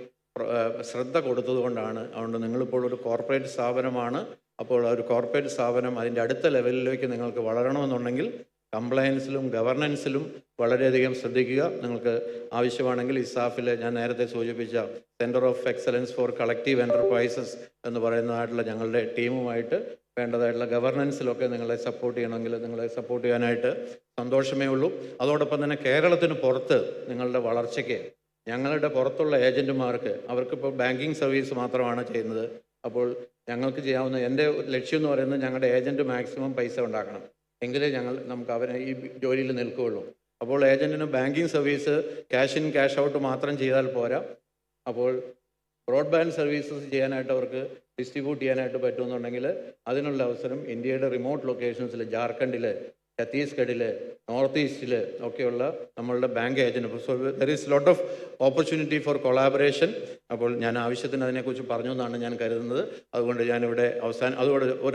[SPEAKER 3] ശ്രദ്ധ കൊടുത്തതുകൊണ്ടാണ്. അതുകൊണ്ട് നിങ്ങളിപ്പോൾ ഒരു കോർപ്പറേറ്റ് സ്ഥാപനമാണ്. അപ്പോൾ ഒരു കോർപ്പറേറ്റ് സ്ഥാപനം അതിൻ്റെ അടുത്ത ലെവലിലേക്ക് നിങ്ങൾക്ക് വളരണമെന്നുണ്ടെങ്കിൽ കംപ്ലയൻസിലും ഗവർണൻസിലും വളരെയധികം ശ്രദ്ധിക്കുക. നിങ്ങൾക്ക് ആവശ്യമാണെങ്കിൽ ഇസാഫിൽ ഞാൻ നേരത്തെ സൂചിപ്പിച്ച centre of excellence four collective enterprises എന്ന് പറയുന്നതായിട്ടുള്ള ഞങ്ങളുടെ ടീമുമായിട്ട് വേണ്ടതായിട്ടുള്ള ഗവർണൻസിലൊക്കെ നിങ്ങളെ സപ്പോർട്ട് ചെയ്യണമെങ്കിൽ നിങ്ങളെ സപ്പോർട്ട് ചെയ്യാനായിട്ട് സന്തോഷമേ ഉള്ളൂ. അതോടൊപ്പം തന്നെ കേരളത്തിന് പുറത്ത് നിങ്ങളുടെ വളർച്ചയ്ക്ക് ഞങ്ങളുടെ പുറത്തുള്ള ഏജൻറ്റുമാർക്ക്, അവർക്കിപ്പോൾ ബാങ്കിങ് സർവീസ് മാത്രമാണ് ചെയ്യുന്നത്. അപ്പോൾ ഞങ്ങൾക്ക് ചെയ്യാവുന്ന, എൻ്റെ ലക്ഷ്യം എന്ന് പറയുന്നത് ഞങ്ങളുടെ ഏജൻറ്റ് മാക്സിമം പൈസ ഉണ്ടാക്കണം, എങ്കിലേ നമുക്ക് അവരെ ഈ ജോലിയിൽ നിൽക്കുകയുള്ളൂ. അപ്പോൾ ഏജൻറ്റിന് banking service cash in cash out മാത്രം ചെയ്താൽ പോരാ. അപ്പോൾ ബ്രോഡ്ബാൻഡ് സർവീസസ് ചെയ്യാനായിട്ട് അവർക്ക് ഡിസ്ട്രിബ്യൂട്ട് ചെയ്യാനായിട്ട് പറ്റുമെന്നുണ്ടെങ്കിൽ അതിനുള്ള അവസരം ഇന്ത്യയുടെ റിമോട്ട് ലൊക്കേഷൻസിൽ, ജാർഖണ്ഡിൽ, ഛത്തീസ്ഗഡിൽ, നോർത്ത് ഈസ്റ്റിൽ ഒക്കെയുള്ള നമ്മളുടെ bank agent, so there is lot of opportunity for collaboration. അപ്പോൾ ഞാൻ ആവശ്യത്തിന് അതിനെക്കുറിച്ച് പറഞ്ഞു എന്നാണ് ഞാൻ കരുതുന്നത്. അതുകൊണ്ട് ഞാനിവിടെ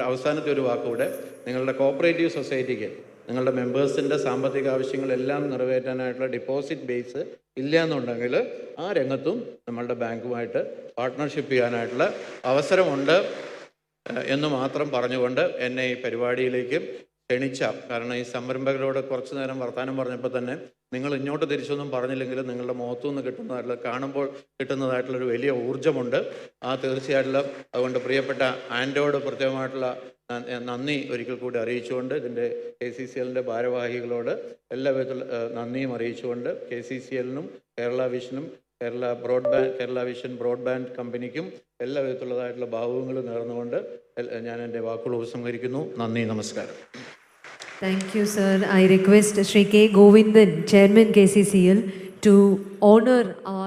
[SPEAKER 3] അവസാനത്തെ ഒരു വാക്കുകൂടെ, നിങ്ങളുടെ കോപ്പറേറ്റീവ് സൊസൈറ്റിക്ക് നിങ്ങളുടെ മെമ്പേഴ്സിൻ്റെ സാമ്പത്തിക ആവശ്യങ്ങളെല്ലാം നിറവേറ്റാനായിട്ടുള്ള ഡിപ്പോസിറ്റ് ബേസ് ഇല്ല എന്നുണ്ടെങ്കിൽ ആ രംഗത്തും നമ്മളുടെ ബാങ്കുമായിട്ട് പാർട്ട്ണർഷിപ്പ് ചെയ്യാനായിട്ടുള്ള അവസരമുണ്ട് എന്ന് മാത്രം പറഞ്ഞുകൊണ്ട് എന്നെ ഈ പരിപാടിയിലേക്ക് ക്ഷണിച്ച, കാരണം ഈ സംരംഭകരോട് കുറച്ചു നേരം വർത്തമാനം പറഞ്ഞപ്പോൾ തന്നെ നിങ്ങൾ ഇങ്ങോട്ട് തിരിച്ചൊന്നും പറഞ്ഞില്ലെങ്കിലും നിങ്ങളുടെ മുഖത്തു നിന്ന് കാണുമ്പോൾ കിട്ടുന്നതായിട്ടുള്ളൊരു വലിയ ഊർജ്ജമുണ്ട്. തീർച്ചയായിട്ടുള്ള അതുകൊണ്ട് പ്രിയപ്പെട്ട ആൻഡോട് പ്രത്യേകമായിട്ടുള്ള നന്ദി ഒരിക്കൽ കൂടി അറിയിച്ചുകൊണ്ട്, ഇതിൻ്റെ KCCLൻ്റെ ഭാരവാഹികളോട് എല്ലാ വിധത്തിലുള്ള നന്ദിയും അറിയിച്ചുകൊണ്ട്, KCCLനും കേരള വിഷൻ ബ്രോഡ്ബാൻഡ് കമ്പനിക്കും എല്ലാ വിധത്തിലുള്ളതായിട്ടുള്ള ഭാവുകങ്ങളും നേർന്നുകൊണ്ട് ഞാൻ എൻ്റെ വാക്കുകൾ ഉപസംഹരിക്കുന്നു. നന്ദി, നമസ്കാരം.
[SPEAKER 2] Thank you, sir. I request Shri K. Govindan, Chairman KCCL, to honor our